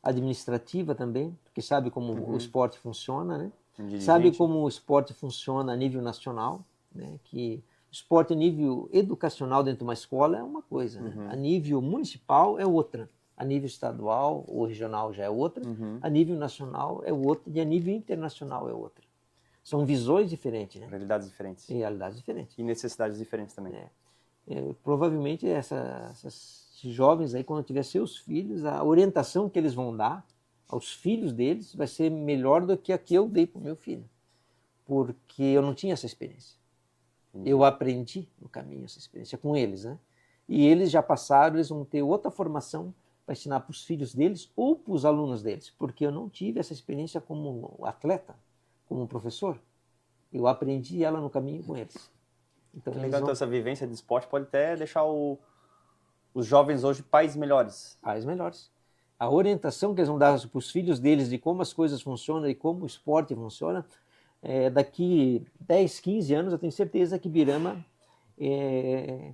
administrativa também, porque sabe como o esporte funciona, né? Sabe como o esporte funciona a nível nacional, né? Que o esporte a nível educacional dentro de uma escola é uma coisa, né? A nível municipal é outra, a nível estadual ou regional já é outra, a nível nacional é outra e a nível internacional é outra. São visões diferentes, né? Realidades diferentes. E realidades diferentes. E necessidades diferentes também. Provavelmente esses jovens aí, quando tiver seus filhos, a orientação que eles vão dar aos filhos deles vai ser melhor do que a que eu dei para o meu filho, porque eu não tinha essa experiência. Eu aprendi no caminho essa experiência com eles, né? E eles já passaram, eles vão ter outra formação para ensinar para os filhos deles ou para os alunos deles, porque eu não tive essa experiência como atleta, como professor. Eu aprendi ela no caminho com eles. Então, então essa vivência de esporte pode até deixar os jovens hoje pais melhores. Pais melhores. A orientação que eles vão dar para os filhos deles de como as coisas funcionam e como o esporte funciona, daqui 10, 15 anos eu tenho certeza que Birama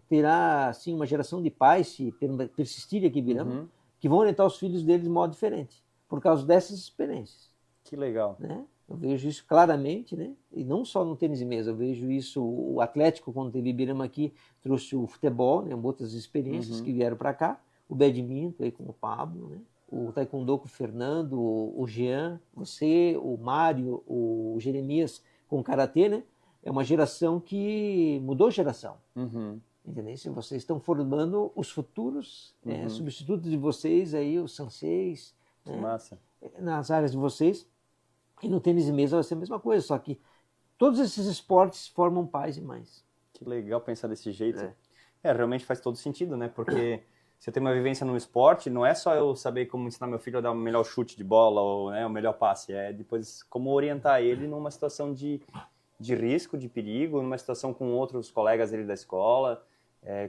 terá assim, uma geração de pais, se persistirem aqui em Birama, que vão orientar os filhos deles de modo diferente, por causa dessas experiências. Que legal. Né? Eu vejo isso claramente, né? E não só no tênis de mesa, eu vejo isso, o Atlético, quando teve Ibirama aqui, trouxe o futebol, né? Outras experiências que vieram para cá, o badminton aí com o Pablo, né? O taekwondo com o Fernando, o Jean, você, o Mário, o Jeremias com o karatê, né? É uma geração que mudou geração. Entendeu? Vocês estão formando os futuros substitutos de vocês aí, os senseis, né? Massa. Nas áreas de vocês. E no tênis de mesa vai ser a mesma coisa, só que todos esses esportes formam pais e mães. Que legal pensar desse jeito. Realmente faz todo sentido, né? Porque se eu tenho uma vivência no esporte, não é só eu saber como ensinar meu filho a dar o melhor chute de bola ou, né, o melhor passe, é depois como orientar ele numa situação de risco, de perigo, numa situação com outros colegas dele da escola,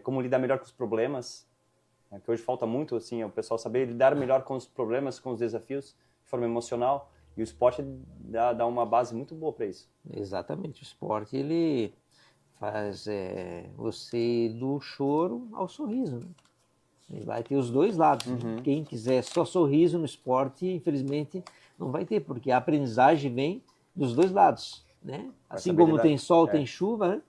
como lidar melhor com os problemas, né? Que hoje falta muito, assim, o pessoal saber lidar melhor com os problemas, com os desafios, de forma emocional. E o esporte dá uma base muito boa para isso. Exatamente. O esporte, ele faz você do choro ao sorriso. Né? Ele vai ter os dois lados. Né? Quem quiser só sorriso no esporte, infelizmente, não vai ter, porque a aprendizagem vem dos dois lados. Né? Assim como tem sol, tem chuva, né?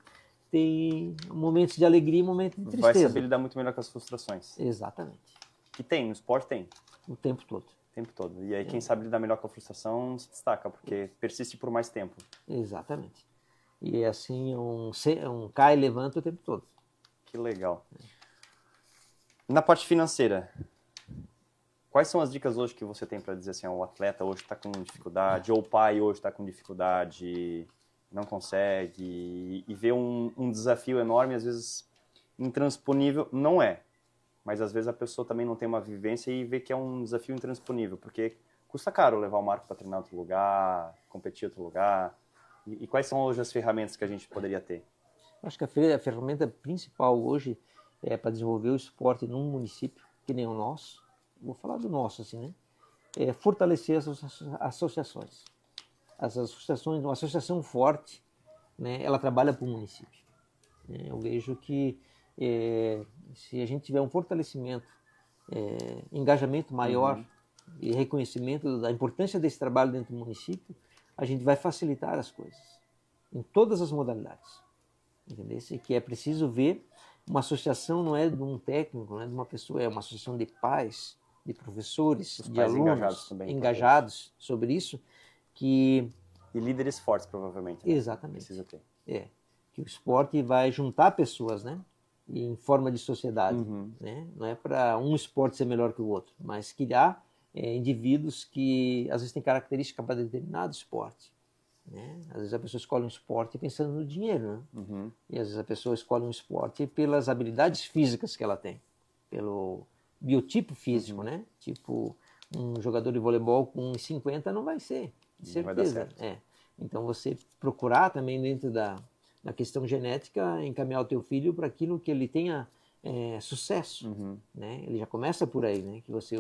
Tem momentos de alegria e momentos de tristeza. Vai saber lidar muito melhor com as frustrações. Exatamente. Que tem, no esporte tem. O tempo todo. Tempo todo. E aí quem sabe lidar melhor com a frustração se destaca, porque persiste por mais tempo. Exatamente. E assim, cai e levanta o tempo todo. Que legal. Na parte financeira, quais são as dicas hoje que você tem para dizer assim, o atleta hoje está com dificuldade, ou o pai hoje está com dificuldade, não consegue, e vê um desafio enorme, às vezes intransponível, não é. Mas às vezes a pessoa também não tem uma vivência e vê que é um desafio intransponível, porque custa caro levar o Marco para treinar em outro lugar, competir em outro lugar. E quais são hoje as ferramentas que a gente poderia ter? Acho que a ferramenta principal hoje para desenvolver o esporte num município, que nem o nosso, vou falar do nosso assim, né? É fortalecer as associações. As associações, uma associação forte, né? Ela trabalha para o município. Eu vejo que se a gente tiver um fortalecimento, engajamento maior e reconhecimento da importância desse trabalho dentro do município, a gente vai facilitar as coisas, em todas as modalidades. Entendeu? Que é preciso ver, uma associação não é de um técnico, não é de uma pessoa, é uma associação de pais, de professores, de alunos engajados sobre isso, que... E líderes fortes, provavelmente. Né? Exatamente. Precisa ter. Que o esporte vai juntar pessoas, né? Em forma de sociedade. Né? Não é para um esporte ser melhor que o outro, mas criar indivíduos que às vezes têm característica para determinado esporte. Né? Às vezes a pessoa escolhe um esporte pensando no dinheiro, né? E às vezes a pessoa escolhe um esporte pelas habilidades físicas que ela tem, pelo biotipo físico, né? Tipo, um jogador de voleibol com 1,50 não vai ser, de certeza. Não vai dar certo. Então você procurar também dentro da questão genética, encaminhar o teu filho para aquilo que ele tenha sucesso. Né? Ele já começa por aí, né? Que você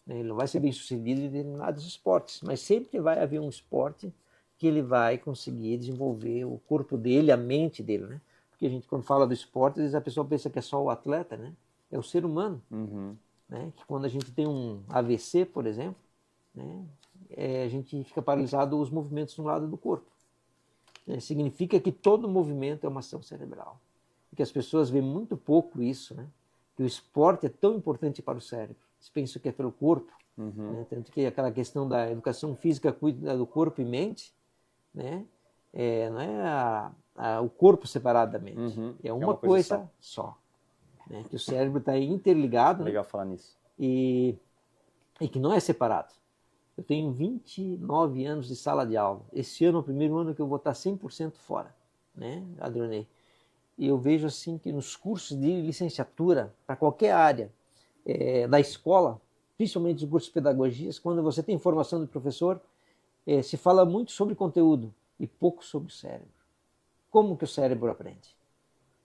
ele não vai ser bem sucedido em determinados esportes, mas sempre vai haver um esporte que ele vai conseguir desenvolver o corpo dele, a mente dele, né? Porque a gente, quando fala do esporte, às vezes a pessoa pensa que é só o atleta, né? É o ser humano, né? Que quando a gente tem um AVC, por exemplo, né? A gente fica paralisado os movimentos de um lado do corpo. Significa que todo movimento é uma ação cerebral. Porque as pessoas veem muito pouco isso, né? Que o esporte é tão importante para o cérebro. Eles pensam que é pelo corpo, né? Tanto que aquela questão da educação física cuida do corpo e mente, né? Não é o corpo separado da mente, é uma coisa só. Né? Que o cérebro está interligado. Legal falar nisso. E que não é separado. Eu tenho 29 anos de sala de aula. Esse ano é o primeiro ano que eu vou estar 100% fora, né, Adronei? E eu vejo assim que nos cursos de licenciatura, para qualquer área da escola, principalmente os cursos de pedagogias, quando você tem formação de professor, se fala muito sobre conteúdo e pouco sobre o cérebro. Como que o cérebro aprende?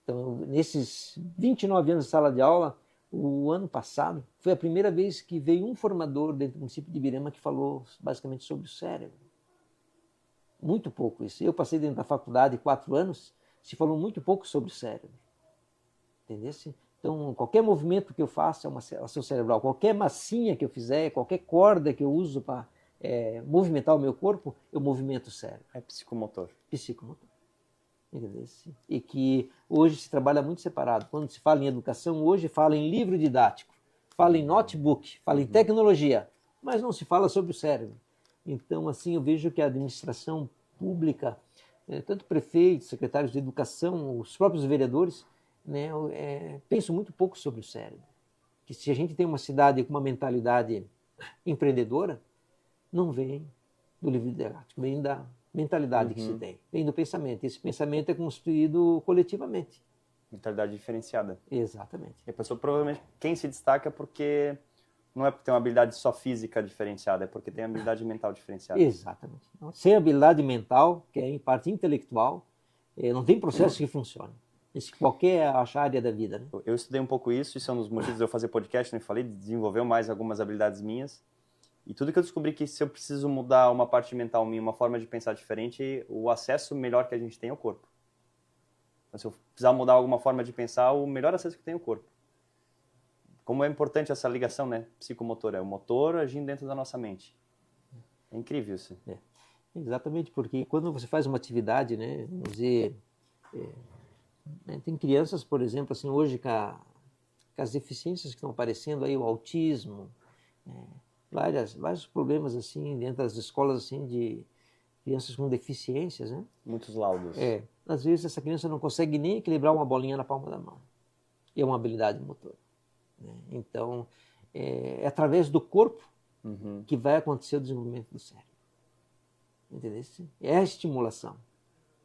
Então, nesses 29 anos de sala de aula, o ano passado foi a primeira vez que veio um formador dentro do município de Ibirama que falou basicamente sobre o cérebro. Muito pouco isso. Eu passei dentro da faculdade 4 anos, se falou muito pouco sobre o cérebro. Entendeu? Então, qualquer movimento que eu faça é uma ação cerebral. Qualquer massinha que eu fizer, qualquer corda que eu uso para movimentar o meu corpo, eu movimento o cérebro. É psicomotor. Psicomotor. Entendeu? E que hoje se trabalha muito separado. Quando se fala em educação, hoje fala em livro didático, fala em notebook, fala em tecnologia, mas não se fala sobre o cérebro. Então, assim, eu vejo que a administração pública, tanto prefeitos, secretários de educação, os próprios vereadores, né, pensam muito pouco sobre o cérebro. Que se a gente tem uma cidade com uma mentalidade empreendedora, não vem do livro didático, vem da mentalidade que se tem, vem do pensamento. Esse pensamento é construído coletivamente. Mentalidade diferenciada. Exatamente. E a pessoa provavelmente, quem se destaca é porque não é porque tem uma habilidade só física diferenciada, é porque tem habilidade mental diferenciada. Exatamente. Então, sem habilidade mental, que é em parte intelectual, não tem processo que funcione. Em qualquer área da vida. Né? Eu estudei um pouco isso é um dos motivos de eu fazer podcast, não falei, desenvolveu mais algumas habilidades minhas. E tudo que eu descobri que se eu preciso mudar uma parte mental minha, uma forma de pensar diferente, o acesso melhor que a gente tem é o corpo. Então, se eu precisar mudar alguma forma de pensar, o melhor acesso que tem é o corpo. Como é importante essa ligação, né, psicomotora, é o motor agindo dentro da nossa mente. É incrível isso. Exatamente, porque quando você faz uma atividade, né, vamos dizer, tem crianças, por exemplo, assim, hoje com as deficiências que estão aparecendo aí, o autismo, vários problemas assim dentro das escolas assim de crianças com deficiências, né? Muitos laudos. Às vezes essa criança não consegue nem equilibrar uma bolinha na palma da mão. E é uma habilidade motora. Né? Então, é através do corpo que vai acontecer o desenvolvimento do cérebro. Entendeu? É a estimulação,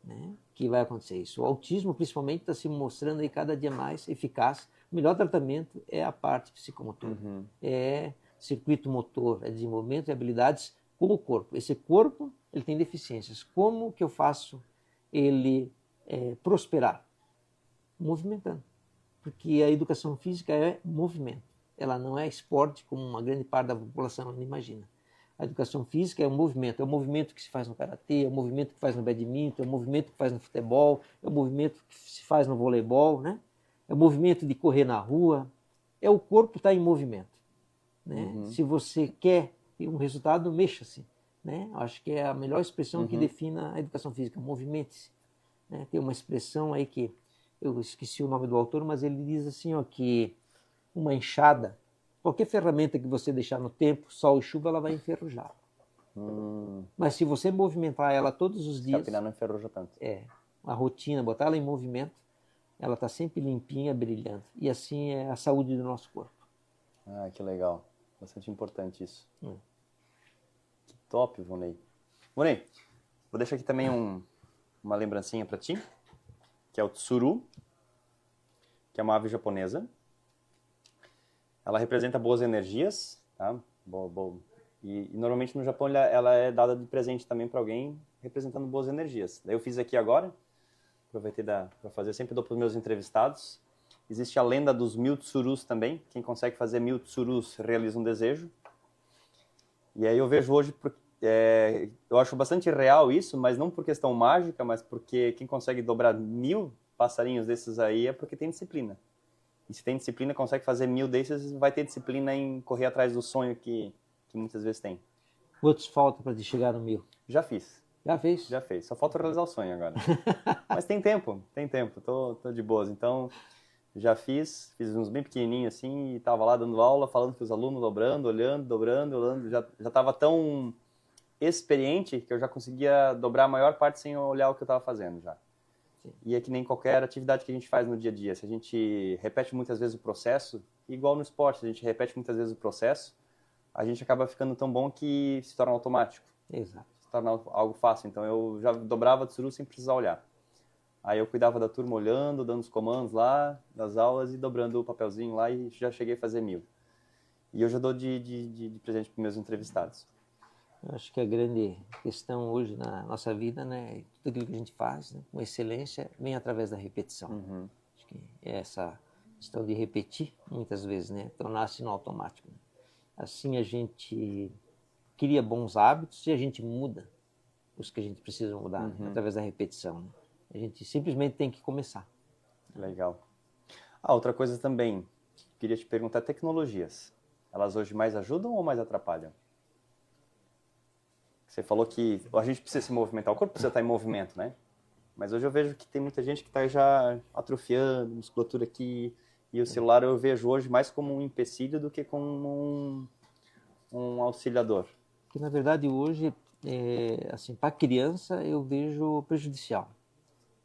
né, que vai acontecer isso. O autismo, principalmente, está se mostrando aí cada dia mais eficaz. O melhor tratamento é a parte psicomotora. É circuito motor, é desenvolvimento de habilidades com o corpo. Esse corpo, ele tem deficiências. Como que eu faço ele prosperar? Movimentando. Porque a educação física é movimento. Ela não é esporte, como uma grande parte da população imagina. A educação física é um movimento que se faz no karatê, é o movimento que faz no badminton, é o movimento que faz no futebol, é o movimento que se faz no voleibol, né? É o movimento de correr na rua. O corpo está em movimento. Né? Se você quer um resultado, mexa-se. Né? Acho que é a melhor expressão que define a educação física, movimente-se. Né? Tem uma expressão aí que eu esqueci o nome do autor, mas ele diz assim, ó, que uma enxada, qualquer ferramenta que você deixar no tempo, sol e chuva, ela vai enferrujar. Mas se você movimentar ela todos os dias... Capinar não enferruja tanto. A rotina, botar ela em movimento, ela está sempre limpinha, brilhando. E assim é a saúde do nosso corpo. Ah, que legal. Bastante importante isso. Que top, Vonei. Vonei, vou deixar aqui também uma lembrancinha para ti, que é o tsuru, que é uma ave japonesa. Ela representa boas energias, tá? E normalmente no Japão ela é dada de presente também para alguém representando boas energias. Daí eu fiz aqui agora, aproveitei para fazer, sempre dou para os meus entrevistados. Existe a lenda dos 1000 tsurus também. Quem consegue fazer 1000 tsurus realiza um desejo. E aí eu vejo hoje, eu acho bastante real isso, mas não por questão mágica, mas porque quem consegue dobrar 1000 passarinhos desses aí é porque tem disciplina. E se tem disciplina, consegue fazer 1000 desses, vai ter disciplina em correr atrás do sonho que muitas vezes tem. Quantos falta para chegar no 1000? Já fiz. Já fez? Já fez. Só falta realizar o sonho agora. Mas tem tempo. Tô de boas. Então, já fiz uns bem pequenininhos assim, e tava lá dando aula, falando com os alunos, dobrando, olhando, dobrando. Já tava tão experiente que eu já conseguia dobrar a maior parte sem olhar o que eu tava fazendo já. Sim. E é que nem qualquer atividade que a gente faz no dia a dia. Se a gente repete muitas vezes o processo, igual no esporte, a gente repete muitas vezes o processo, a gente acaba ficando tão bom que se torna automático. Exato. Se torna algo fácil. Então eu já dobrava tsuru sem precisar olhar. Aí eu cuidava da turma olhando, dando os comandos lá, das aulas e dobrando o papelzinho lá e já cheguei a fazer 1000. E eu já dou de presente para meus entrevistados. Eu acho que a grande questão hoje na nossa vida, né, tudo aquilo que a gente faz, né, com excelência, vem através da repetição. Acho que é essa questão de repetir, muitas vezes, né, tornar-se no automático. Assim a gente cria bons hábitos e a gente muda os que a gente precisa mudar, né, através da repetição. Né? A gente simplesmente tem que começar. Legal. Outra coisa também, queria te perguntar, tecnologias. Elas hoje mais ajudam ou mais atrapalham? Você falou que a gente precisa se movimentar, o corpo precisa estar em movimento, né? Mas hoje eu vejo que tem muita gente que está já atrofiando, musculatura aqui, e o celular eu vejo hoje mais como um empecilho do que como um auxiliador. Que na verdade hoje, assim, para a criança eu vejo prejudicial,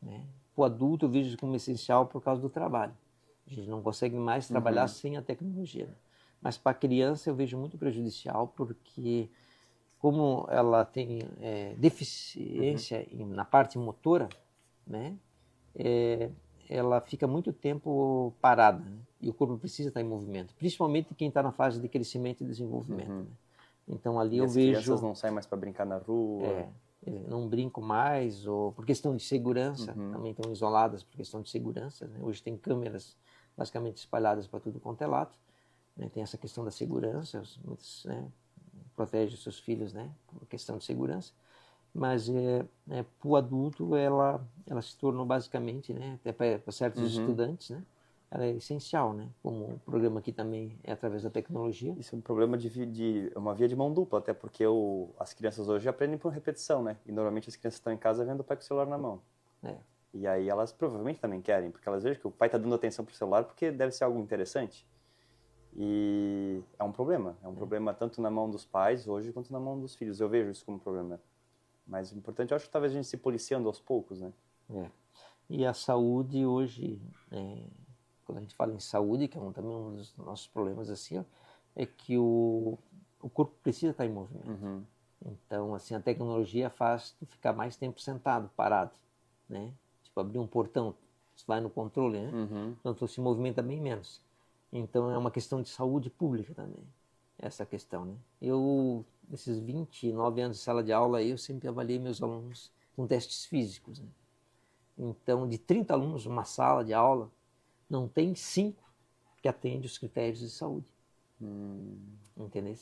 né? Para o adulto eu vejo como essencial por causa do trabalho. A gente não consegue mais trabalhar sem a tecnologia. Né? Mas para a criança eu vejo muito prejudicial porque como ela tem deficiência na parte motora, né? Ela fica muito tempo parada, né? E o corpo precisa estar em movimento, principalmente quem está na fase de crescimento e desenvolvimento. Né? Então ali eu vejo... as crianças não saem mais para brincar na rua. Não brincam mais, ou por questão de segurança, também estão isoladas por questão de segurança. Né? Hoje tem câmeras basicamente espalhadas para tudo quanto é lado. Né? Tem essa questão da segurança, muitos, né, protege os seus filhos, né, por questão de segurança. Mas para o adulto ela se tornou basicamente, né, até para certos estudantes, né, ela é essencial, né, como o programa aqui também é através da tecnologia. Isso é um problema de uma via de mão dupla, até porque as crianças hoje aprendem por repetição, né, e normalmente as crianças estão em casa vendo o pai com o celular na mão. E aí elas provavelmente também querem, porque elas veem que o pai está dando atenção para o celular porque deve ser algo interessante. E é um problema tanto na mão dos pais hoje quanto na mão dos filhos. Eu vejo isso como um problema. Mas o importante, eu acho que talvez a gente se policiando aos poucos, né? E a saúde hoje, quando a gente fala em saúde, que é também um dos nossos problemas assim, ó, é que o corpo precisa estar em movimento. Então, assim, a tecnologia faz tu ficar mais tempo sentado, parado, né? Tipo, abrir um portão, você vai no controle, né? Então, tu se movimenta bem menos. Então, é uma questão de saúde pública também, essa questão, né? Eu, nesses 29 anos de sala de aula, eu sempre avaliei meus alunos com testes físicos, né? Então, de 30 alunos numa sala de aula, não tem 5 que atendem os critérios de saúde. Entendeu?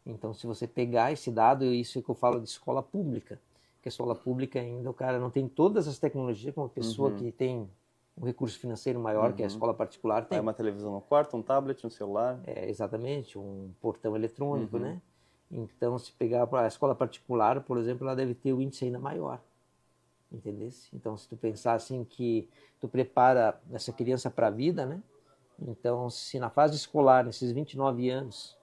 Então, se você pegar esse dado, isso é que eu falo de escola pública, que a escola pública ainda o cara não tem todas as tecnologias como a pessoa que tem um recurso financeiro maior que a escola particular tem. Aí uma televisão no quarto, um tablet, um celular. Exatamente, um portão eletrônico, né? Então, se pegar a escola particular, por exemplo, ela deve ter o índice ainda maior. Entendeu? Então, se tu pensar assim que tu prepara essa criança para a vida, né? Então, se na fase escolar, nesses 29 anos,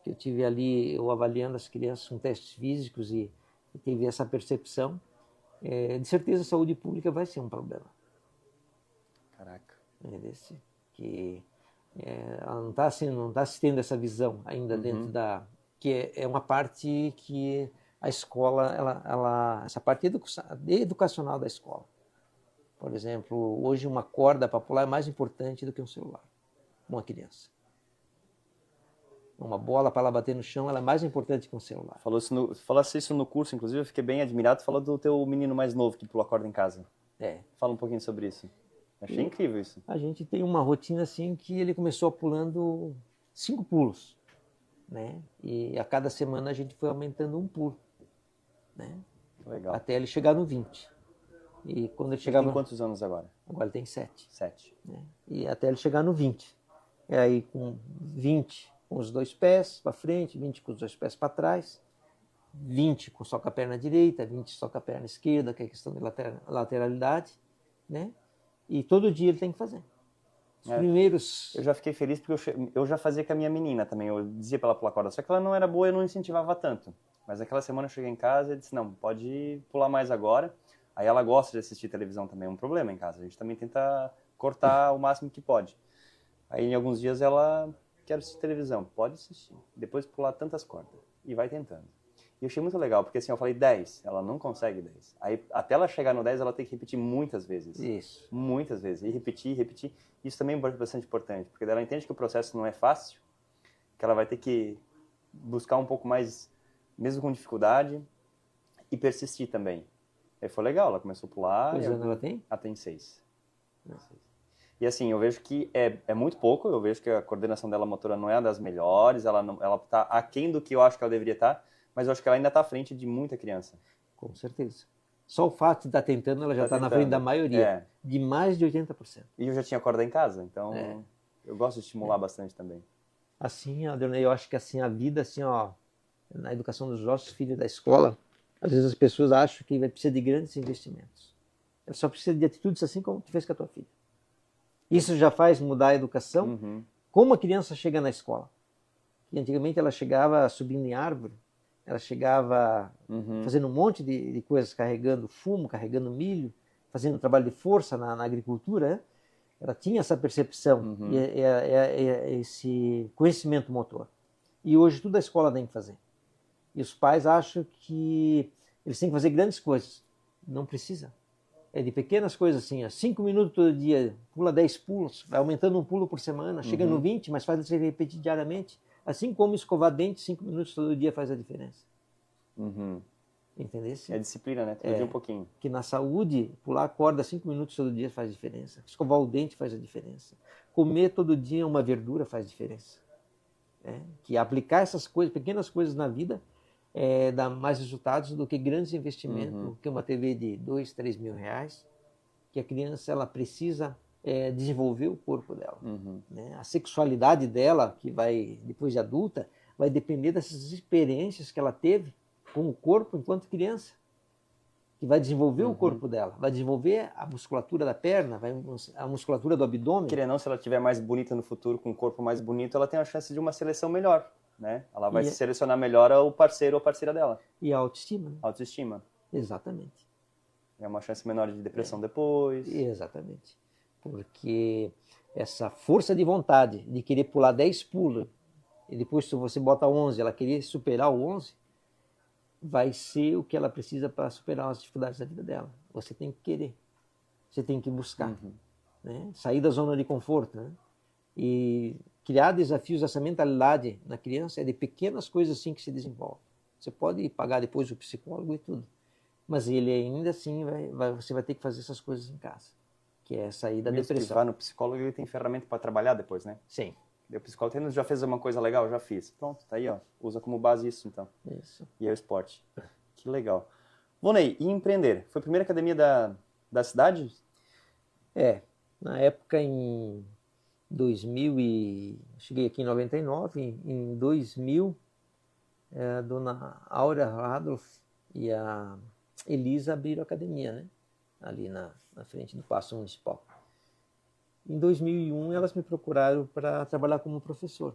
que eu tive ali, eu avaliando as crianças com testes físicos e tive essa percepção, de certeza a saúde pública vai ser um problema. Caraca. Que ela não está assim, não tá tendo essa visão ainda dentro da... que é uma parte que a escola, essa parte educacional da escola. Por exemplo, hoje uma corda para pular é mais importante do que um celular, uma criança. Uma bola para ela bater no chão, ela é mais importante que um celular. Falasse isso no curso, inclusive, eu fiquei bem admirado. Falou do teu menino mais novo que pulou a corda em casa. Fala um pouquinho sobre isso. Achei incrível isso. A gente tem uma rotina assim que ele começou pulando 5 pulos, né? E a cada semana a gente foi aumentando um pulo, né? Legal. Até ele chegar no 20. E quando ele chegava... Tem quantos anos agora? Agora ele tem 7. 7. Né? E até ele chegar no 20. E aí com 20 com os 2 pés para frente, 20 com os 2 pés para trás, 20 só com a perna direita, 20 só com a perna esquerda, que é a questão de lateralidade, né? E todo dia ele tem que fazer. Os primeiros... Eu já fiquei feliz porque eu já fazia com a minha menina também. Eu dizia para ela pular corda, só que ela não era boa e eu não incentivava tanto. Mas aquela semana eu cheguei em casa e disse, não, pode pular mais agora. Aí ela gosta de assistir televisão também, é um problema em casa. A gente também tenta cortar o máximo que pode. Aí em alguns dias ela quero assistir televisão. Pode assistir. Depois pular tantas cordas. E vai tentando. E eu achei muito legal, porque assim, eu falei 10, ela não consegue 10. Aí, até ela chegar no 10, ela tem que repetir muitas vezes. Isso. Muitas vezes. E repetir, repetir. Isso também é bastante importante, porque ela entende que o processo não é fácil, que ela vai ter que buscar um pouco mais, mesmo com dificuldade, e persistir também. Aí foi legal, ela começou a pular. Quantos anos ela tem? Ela tem 6. E assim, eu vejo que é muito pouco, eu vejo que a coordenação dela motora não é uma das melhores, ela tá aquém do que eu acho que ela deveria estar, mas eu acho que ela ainda está à frente de muita criança. Com certeza. Só o fato de estar tentando, ela já está na frente da maioria, de mais de 80%. E eu já tinha corda em casa, então eu gosto de estimular bastante também. Assim, Adornei, eu acho que assim, a vida, assim, ó, na educação dos nossos filhos da escola, às vezes as pessoas acham que vai precisar de grandes investimentos. Ela só precisa de atitudes assim como tu fez com a tua filha. Isso já faz mudar a educação. Como a criança chega na escola? E antigamente ela chegava subindo em árvore, ela chegava fazendo um monte de coisas, carregando fumo, carregando milho, fazendo trabalho de força na agricultura, né? Ela tinha essa percepção e esse conhecimento motor. E hoje tudo a escola tem que fazer. E os pais acham que eles têm que fazer grandes coisas. Não precisa. É de pequenas coisas assim, ó, 5 minutos todo dia, pula 10 pulos, vai aumentando um pulo por semana, chega no 20, mas faz você repetir diariamente. Assim como escovar dente, 5 minutos todo dia faz a diferença. Entendeu? É disciplina, né? Todo dia um pouquinho. Que na saúde, pular a corda 5 minutos todo dia faz diferença. Escovar o dente faz a diferença. Comer todo dia uma verdura faz diferença. Que aplicar essas coisas, pequenas coisas na vida, dá mais resultados do que grandes investimentos, que uma TV de 2, 3 mil reais, que a criança ela precisa desenvolver o corpo dela. Né? A sexualidade dela, que vai, depois de adulta, vai depender dessas experiências que ela teve com o corpo enquanto criança, que vai desenvolver o corpo dela, vai desenvolver a musculatura da perna, a musculatura do abdômen. Querendo ou não, se ela estiver mais bonita no futuro, com um corpo mais bonito, ela tem a chance de uma seleção melhor, né? Ela vai selecionar melhor o parceiro ou a parceira dela. E a autoestima. Né? Autoestima. Exatamente. É uma chance menor de depressão depois. Exatamente. Porque essa força de vontade de querer pular 10 pulos, e depois se você bota 11, ela querer superar o 11, vai ser o que ela precisa para superar as dificuldades da vida dela. Você tem que querer. Você tem que buscar. Né? Sair da zona de conforto. Né? E criar desafios, essa mentalidade na criança é de pequenas coisas assim que se desenvolve. Você pode pagar depois o psicólogo e tudo. Mas ele ainda assim, você vai ter que fazer essas coisas em casa. Que é sair da depressão. Se vai no psicólogo, ele tem ferramenta para trabalhar depois, né? Sim. O psicólogo já fez uma coisa legal? Já fiz. Pronto, tá aí, ó. Usa como base isso, então. Isso. E é o esporte. Que legal. Vonei, e empreender? Foi a primeira academia da cidade? Na época em 2000 cheguei aqui em 99, em 2000, a dona Áurea Radolf e a Elisa abriram a academia, né? Ali na frente do Paço Municipal. Em 2001, elas me procuraram para trabalhar como professor.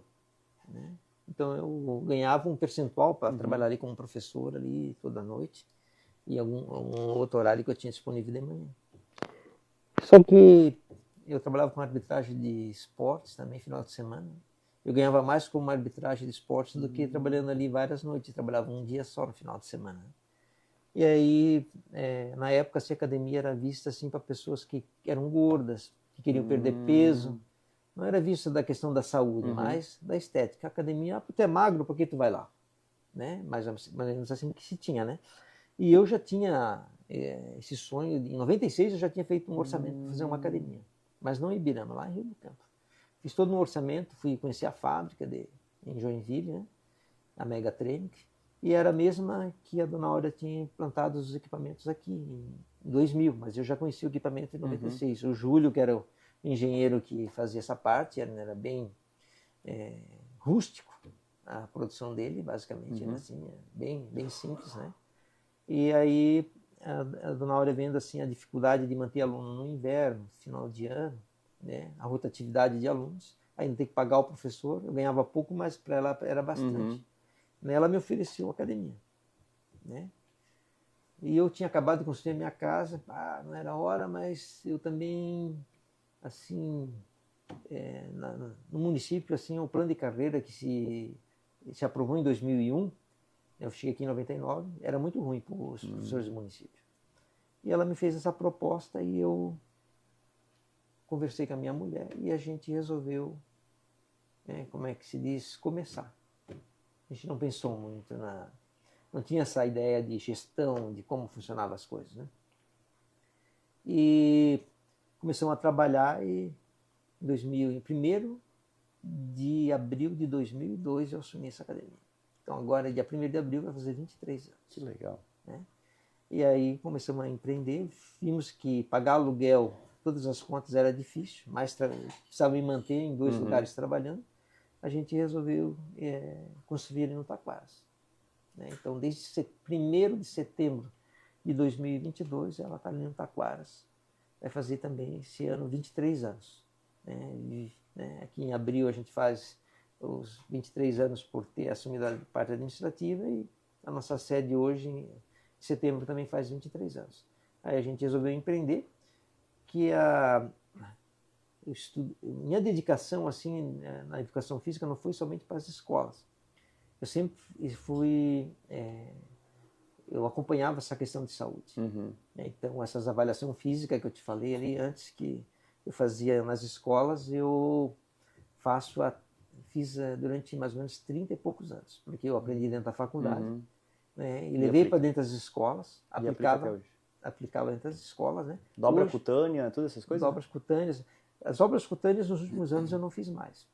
Né? Então, eu ganhava um percentual para trabalhar ali como professor ali toda noite e algum outro horário que eu tinha disponível de manhã. Só que eu trabalhava com arbitragem de esportes também, final de semana. Eu ganhava mais como arbitragem de esportes do que trabalhando ali várias noites. Eu trabalhava um dia só no final de semana. E aí, na época, a academia era vista assim para pessoas que eram gordas, que queriam perder peso. Não era vista da questão da saúde, mas da estética. A academia, tu é magro, por que tu vai lá? Né? Mais ou menos assim que se tinha, né? E eu já tinha esse sonho, em 96 eu já tinha feito um orçamento para fazer uma academia. Mas não em Ibirama, lá em Rio do Campo. Fiz todo um orçamento, fui conhecer a fábrica em Joinville, né? A Mega Training. E era a mesma que a dona Áurea tinha implantado os equipamentos aqui em 2000, mas eu já conhecia o equipamento em 96. O Júlio, que era o engenheiro que fazia essa parte, era bem rústico a produção dele, basicamente, era assim, bem simples, né? E aí a dona Áurea vendo assim a dificuldade de manter aluno no inverno, final de ano, né? A rotatividade de alunos, ainda tem que pagar o professor, eu ganhava pouco, mas para ela era bastante. Ela me ofereceu uma academia, né? E eu tinha acabado de construir a minha casa, não era hora, mas eu também, assim, no município, assim, o plano de carreira que se aprovou em 2001, eu cheguei aqui em 99, era muito ruim para os professores do município. E ela me fez essa proposta e eu conversei com a minha mulher e a gente resolveu, como é que se diz, começar. A gente não pensou muito não tinha essa ideia de gestão, de como funcionavam as coisas, né? E começamos a trabalhar e em 1º de abril de 2002 eu assumi essa academia. Então agora, dia 1º de abril, vai fazer 23 anos. Que legal. Né? E aí começamos a empreender, vimos que pagar aluguel, todas as contas era difícil, mas precisava me manter em 2 lugares trabalhando. A gente resolveu construir ele no Taquaras. Né? Então, desde 1º de setembro de 2022, ela está ali no Taquaras. Vai fazer também esse ano 23 anos. Né? Aqui em abril a gente faz os 23 anos por ter assumido a parte administrativa e a nossa sede hoje, em setembro, também faz 23 anos. Aí a gente resolveu empreender, que minha dedicação assim na educação física não foi somente para as escolas. Eu sempre eu acompanhava essa questão de saúde. Então, essas avaliações físicas que eu te falei ali antes, que eu fazia nas escolas, eu fiz durante mais ou menos 30 e poucos anos, porque eu aprendi dentro da faculdade, né, e levei para dentro das escolas, aplicava dentro das escolas. Né? Dobra cutânea, todas essas coisas? Dobras cutâneas. As dobras cutâneas nos últimos anos eu não fiz mais.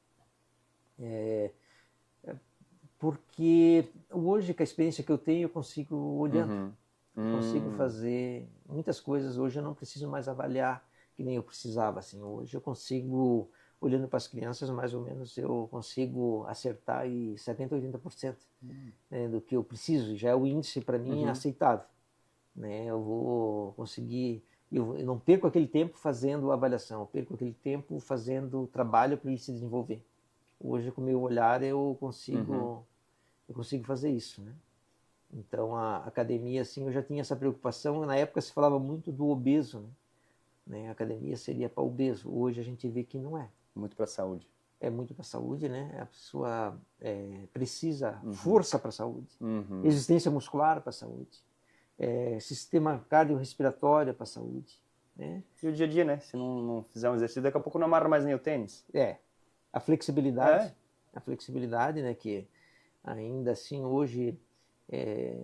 Porque hoje, com a experiência que eu tenho, eu consigo olhando. Consigo fazer muitas coisas. Hoje eu não preciso mais avaliar que nem eu precisava. Assim. Hoje eu consigo, olhando para as crianças, mais ou menos, eu consigo acertar 70%, 80% do que eu preciso. Já é o índice, para mim, aceitável. Né? Eu vou conseguir... Eu não perco aquele tempo fazendo avaliação, eu perco aquele tempo fazendo trabalho para ele se desenvolver. Hoje, com o meu olhar, eu consigo fazer isso. Né? Então, a academia, assim, eu já tinha essa preocupação. Na época, se falava muito do obeso. Né? A academia seria para obeso. Hoje, a gente vê que não é. Muito para a saúde. É muito para a saúde, né? A pessoa precisa força para a saúde, resistência muscular para a saúde, sistema cardiorrespiratório para a saúde. Né? E o dia a dia, né? Se não fizer um exercício, daqui a pouco não amarra mais nem o tênis. A flexibilidade. A flexibilidade, né? Que ainda assim hoje,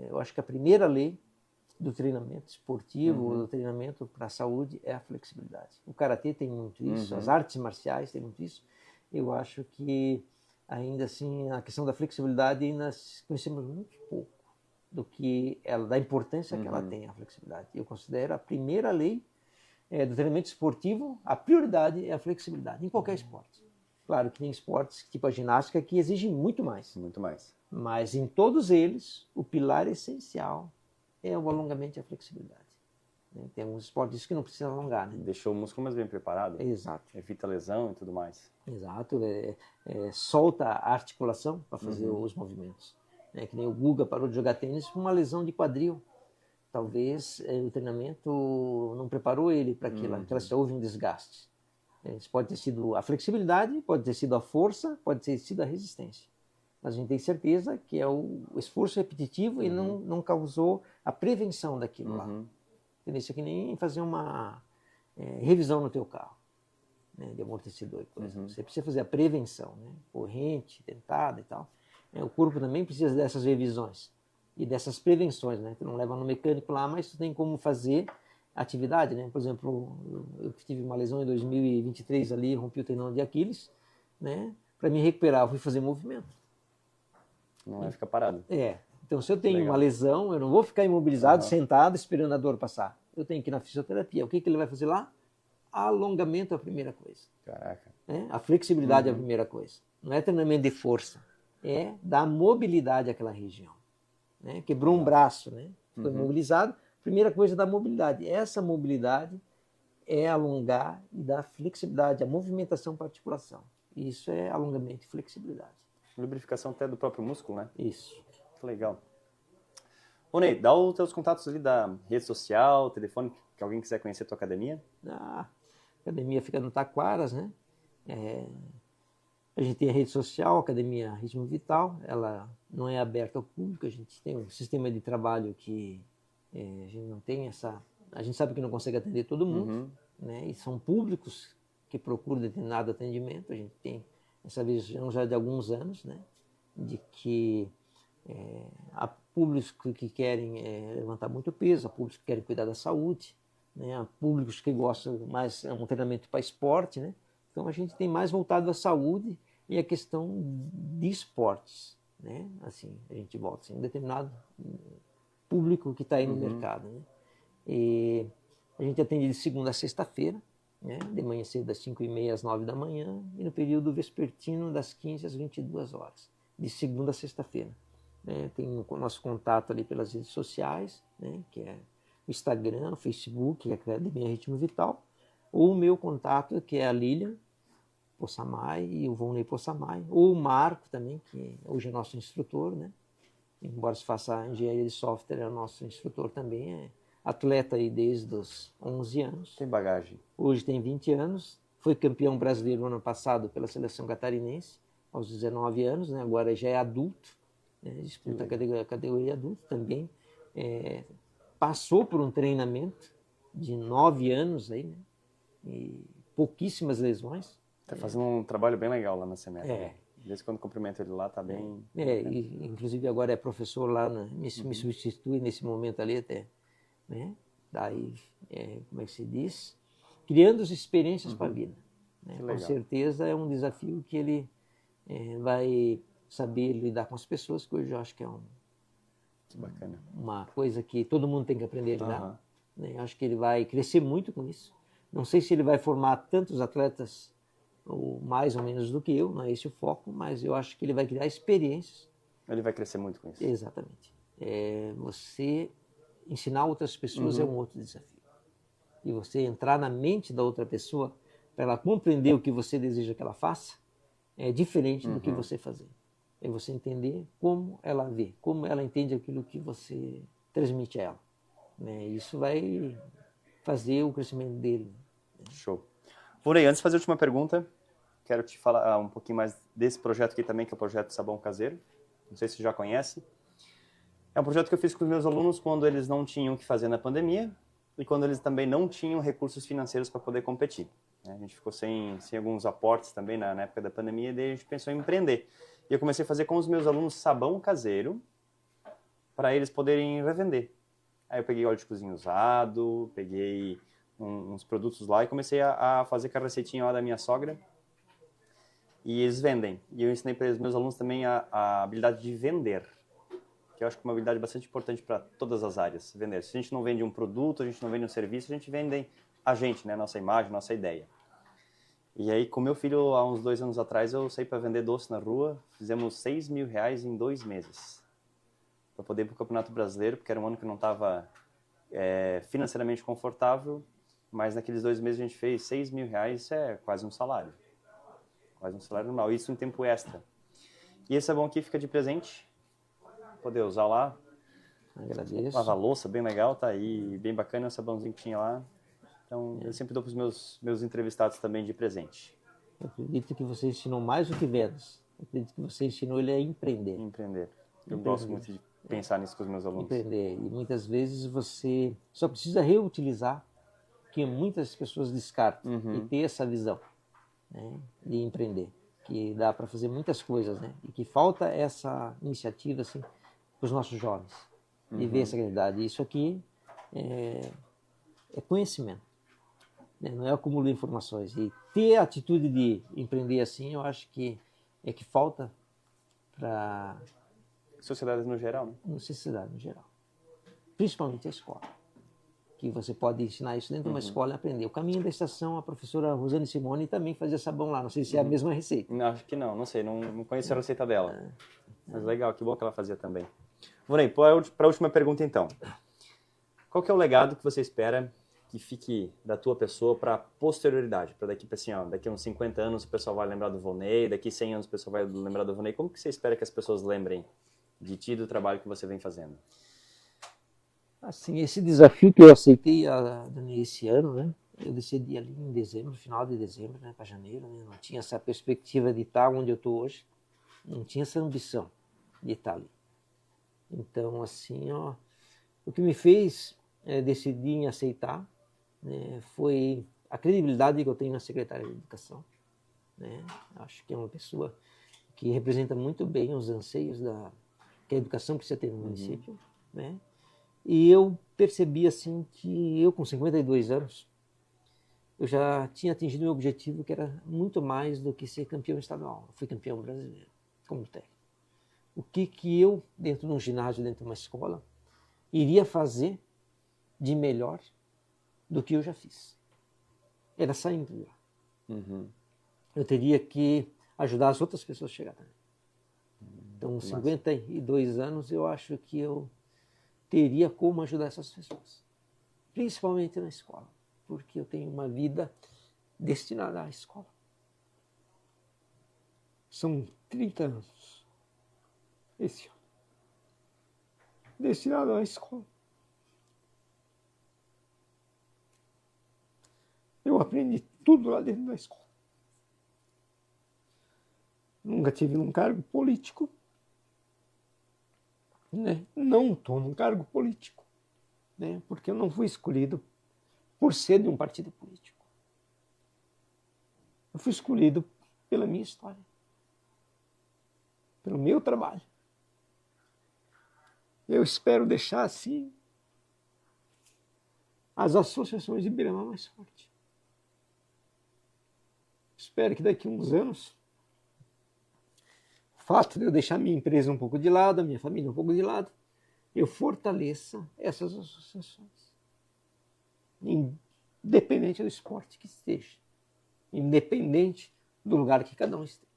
eu acho que a primeira lei do treinamento esportivo, do treinamento para a saúde, é a flexibilidade. O karatê tem muito isso, as artes marciais têm muito isso. Eu acho que ainda assim a questão da flexibilidade ainda conhecemos muito pouco da importância que ela tem, a flexibilidade. Eu considero a primeira lei do treinamento esportivo, a prioridade é a flexibilidade, em qualquer esporte. Claro que tem esportes tipo a ginástica que exigem muito mais. Muito mais. Mas em todos eles, o pilar essencial é o alongamento e a flexibilidade. Tem alguns esportes que não precisam alongar. Né? Deixou o músculo mais bem preparado. Exato. Evita lesão e tudo mais. Exato. Solta a articulação para fazer os movimentos. Que nem o Guga parou de jogar tênis com uma lesão de quadril. Talvez o treinamento não preparou ele para aquilo. Houve um desgaste. Isso pode ter sido a flexibilidade, pode ter sido a força, pode ter sido a resistência. Mas a gente tem certeza que é o esforço repetitivo e não causou a prevenção daquilo lá. Isso é que nem fazer uma revisão no teu carro, né, de amortecedor, por exemplo. Você precisa fazer a prevenção, né, corrente, dentada e tal. O corpo também precisa dessas revisões e dessas prevenções, né? Tu não leva no mecânico lá, mas tu tem como fazer atividade, né? Por exemplo, eu tive uma lesão em 2023 ali, rompi o tendão de Aquiles, né? Para me recuperar, eu fui fazer movimento. Não vai ficar parado. Então, se eu tenho uma lesão, eu não vou ficar imobilizado, sentado, esperando a dor passar. Eu tenho que ir na fisioterapia. O que ele vai fazer lá? Alongamento é a primeira coisa. Caraca. A flexibilidade é a primeira coisa. Não é treinamento de força. É dar mobilidade àquela região. Né? Quebrou um braço, né? Ficou imobilizado. Primeira coisa é dar mobilidade. Essa mobilidade é alongar e dar flexibilidade, a movimentação para a articulação. Isso é alongamento e flexibilidade. Lubrificação até do próprio músculo, né? Isso. Que legal. Ô Ney, dá os teus contatos ali da rede social, telefone, que alguém quiser conhecer a tua academia. A academia fica no Taquaras, né? A gente tem a rede social, a Academia Ritmo Vital, ela não é aberta ao público, a gente tem um sistema de trabalho que a gente não tem a gente sabe que não consegue atender todo mundo, né? E são públicos que procuram determinado atendimento, a gente tem essa visão já de alguns anos, né? De que há públicos que querem levantar muito peso, há públicos que querem cuidar da saúde, né? Há públicos que gostam mais um treinamento para esporte, né? Então a gente tem mais voltado à saúde e à questão de esportes, né? Assim, a gente volta assim, um determinado público que está aí no mercado, né? E a gente atende de segunda a sexta-feira, né? De manhã cedo das 5h30 às 9 da manhã e no período vespertino das 15 às 22 horas, de segunda a sexta-feira. Tem o nosso contato ali pelas redes sociais, né? Que é o Instagram, o Facebook, que é a Academia Ritmo Vital, ou o meu contato, que é a Lilian Possamay e o Volney Possamay, ou o Marco também, que hoje é nosso instrutor, né? Embora se faça engenharia de software, é o nosso instrutor também, é atleta aí desde os 11 anos. Tem bagagem. Hoje tem 20 anos, foi campeão brasileiro no ano passado pela seleção catarinense, aos 19 anos, né? Agora já é adulto, né? Disputa a categoria adulto também. Passou por um treinamento de 9 anos aí, né? E pouquíssimas lesões. Tá fazendo um trabalho bem legal lá na CEMET. Né? Desde quando cumprimento ele lá, tá bem... E, inclusive agora é professor lá, me substitui nesse momento ali até, né? Daí, como é que se diz? Criando as experiências para a vida. Né? Com certeza é um desafio que ele vai saber lidar com as pessoas, que hoje eu acho que é uma coisa que todo mundo tem que aprender a lidar. Né? Acho que ele vai crescer muito com isso. Não sei se ele vai formar tantos atletas ou mais ou menos do que eu, não é esse o foco, mas eu acho que ele vai criar experiências. Ele vai crescer muito com isso. Exatamente. Você ensinar outras pessoas é um outro desafio. E você entrar na mente da outra pessoa para ela compreender o que você deseja que ela faça é diferente do que você fazer. É você entender como ela vê, como ela entende aquilo que você transmite a ela. Né? Isso vai fazer o crescimento dele. Show. Volney, antes de fazer a última pergunta, quero te falar um pouquinho mais desse projeto aqui também, que é o projeto Sabão Caseiro. Não sei se você já conhece. É um projeto que eu fiz com os meus alunos quando eles não tinham o que fazer na pandemia e quando eles também não tinham recursos financeiros para poder competir. A gente ficou sem alguns aportes também na época da pandemia e daí a gente pensou em empreender. E eu comecei a fazer com os meus alunos sabão caseiro para eles poderem revender. Aí eu peguei óleo de cozinha usado, peguei uns produtos lá e comecei a fazer com a receitinha lá da minha sogra. E eles vendem. E eu ensinei para os meus alunos também a habilidade de vender, que eu acho que é uma habilidade bastante importante para todas as áreas, vender. Se a gente não vende um produto, a gente não vende um serviço, a gente vende a gente, né? Nossa imagem, nossa ideia. E aí, com meu filho, há uns 2 anos atrás, eu saí para vender doce na rua, fizemos R$6.000 em 2 meses, para poder ir para o Campeonato Brasileiro, porque era um ano que não estava financeiramente confortável, mas naqueles 2 meses a gente fez R$6.000, isso é quase um salário normal, isso em tempo extra. E esse sabão aqui fica de presente, poder usar lá. Agradeço. Lavar louça, bem legal, tá aí, bem bacana o sabãozinho que tinha lá. Então, eu sempre dou para os meus entrevistados também de presente. Eu acredito que você ensinou mais do que vendas. Eu acredito que você ensinou ele a empreender. Eu gosto muito de pensar nisso com os meus alunos. Empreender. E muitas vezes você só precisa reutilizar que muitas pessoas descartam e ter essa visão, né, de empreender. Que dá para fazer muitas coisas, né? E que falta essa iniciativa assim, para os nossos jovens. De ver essa realidade. Isso aqui é conhecimento. Não é acúmulo de informações. E ter a atitude de empreender assim, eu acho que é que falta para... Sociedade no geral, né? Sociedade no geral. Principalmente a escola. Que você pode ensinar isso dentro de uma escola e aprender. O caminho da estação, a professora Rosane Simone também fazia sabão lá. Não sei se é a mesma receita. Não, acho que não sei. Não conheço a receita dela. Mas legal, que bom que ela fazia também. Volney, para a última pergunta então. Qual que é o legado que você espera que fique da tua pessoa para a posterioridade? Para daqui a uns 50 anos o pessoal vai lembrar do Volney, daqui a 100 anos o pessoal vai lembrar do Volney. Como que você espera que as pessoas lembrem de ti e do trabalho que você vem fazendo? Assim, esse desafio que eu aceitei esse ano, né? Eu decidi ali em dezembro, final de dezembro, né, para janeiro, né, não tinha essa perspectiva de estar onde eu estou hoje, não tinha essa ambição de estar ali. Então, assim, ó, o que me fez decidir em aceitar, né, foi a credibilidade que eu tenho na secretária de Educação, né? Acho que é uma pessoa que representa muito bem os anseios que a educação precisa ter no município, né? E eu percebi assim que eu com 52 anos eu já tinha atingido meu objetivo, que era muito mais do que ser campeão estadual. Eu fui campeão brasileiro como técnico. O que eu, dentro de um ginásio, dentro de uma escola, iria fazer de melhor do que eu já fiz? Era saindo de lá. Eu teria que ajudar as outras pessoas a chegar também. Então, 52 anos, eu acho que eu teria como ajudar essas pessoas. Principalmente na escola, porque eu tenho uma vida destinada à escola. São 30 anos esse ano destinado à escola. Eu aprendi tudo lá dentro da escola. Nunca tive um cargo político, né? Não estou num cargo político, né? Porque eu não fui escolhido por ser de um partido político. Eu fui escolhido pela minha história, pelo meu trabalho. Eu espero deixar, assim, as associações de Ibirama mais fortes. Espero que daqui a uns anos, o fato de eu deixar minha empresa um pouco de lado, a minha família um pouco de lado, eu fortaleça essas associações. Independente do esporte que esteja. Independente do lugar que cada um esteja.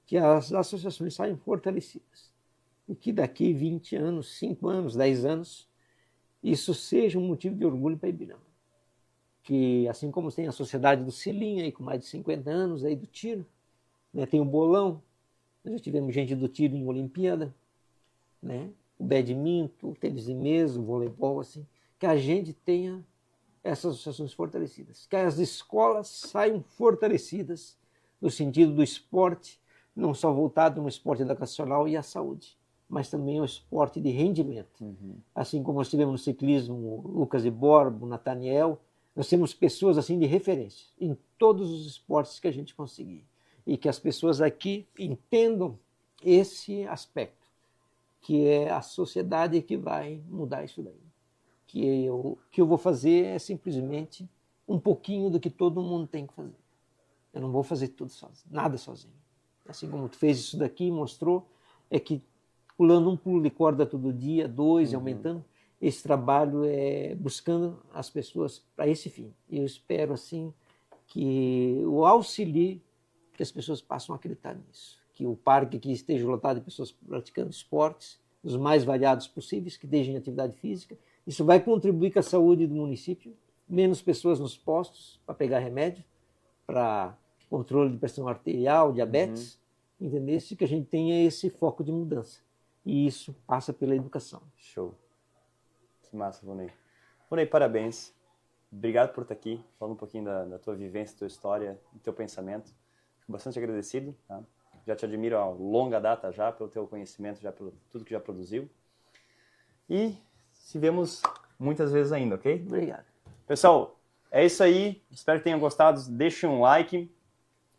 Que as associações saiam fortalecidas. E que daqui 20 anos, 5 anos, 10 anos, isso seja um motivo de orgulho para Ibirama. Que assim como tem a Sociedade do Selim, aí, com mais de 50 anos, aí do tiro, né, tem o bolão, nós já tivemos gente do tiro em Olimpíada, né, o badminton, o tênis de mesa, o voleibol, assim, que a gente tenha essas associações fortalecidas, que as escolas saiam fortalecidas no sentido do esporte, não só voltado no esporte educacional e à saúde, mas também ao esporte de rendimento. Assim como nós tivemos no ciclismo o Lucas de Borba, o Nathaniel, nós temos pessoas assim de referência em todos os esportes que a gente conseguir. E que as pessoas aqui entendam esse aspecto, que é a sociedade que vai mudar isso daí. Que o que eu vou fazer é simplesmente um pouquinho do que todo mundo tem que fazer. Eu não vou fazer tudo sozinho, nada sozinho. Assim como tu fez isso daqui, mostrou, é que pulando um pulo de corda todo dia, 2, aumentando, esse trabalho é buscando as pessoas para esse fim. E eu espero, assim, que o auxilie que as pessoas possam acreditar nisso. Que o parque aqui esteja lotado de pessoas praticando esportes, os mais variados possíveis, que estejam em atividade física. Isso vai contribuir com a saúde do município, menos pessoas nos postos para pegar remédio, para controle de pressão arterial, diabetes, entender? Que a gente tenha esse foco de mudança. E isso passa pela educação. Show. Que massa, Vonei. Vonei, parabéns. Obrigado por estar aqui, falando um pouquinho da tua vivência, tua história, do teu pensamento. Fico bastante agradecido. Tá? Já te admiro a longa data já, pelo teu conhecimento, já pelo tudo que já produziu. E se vemos muitas vezes ainda, ok? Obrigado. Pessoal, é isso aí. Espero que tenham gostado. Deixem um like.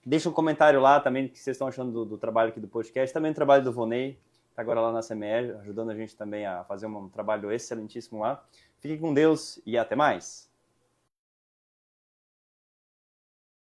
Deixem um comentário lá também o que vocês estão achando do trabalho aqui do podcast. Também do trabalho do Vonei, está agora lá na CME, ajudando a gente também a fazer um trabalho excelentíssimo lá. Fiquem com Deus e até mais.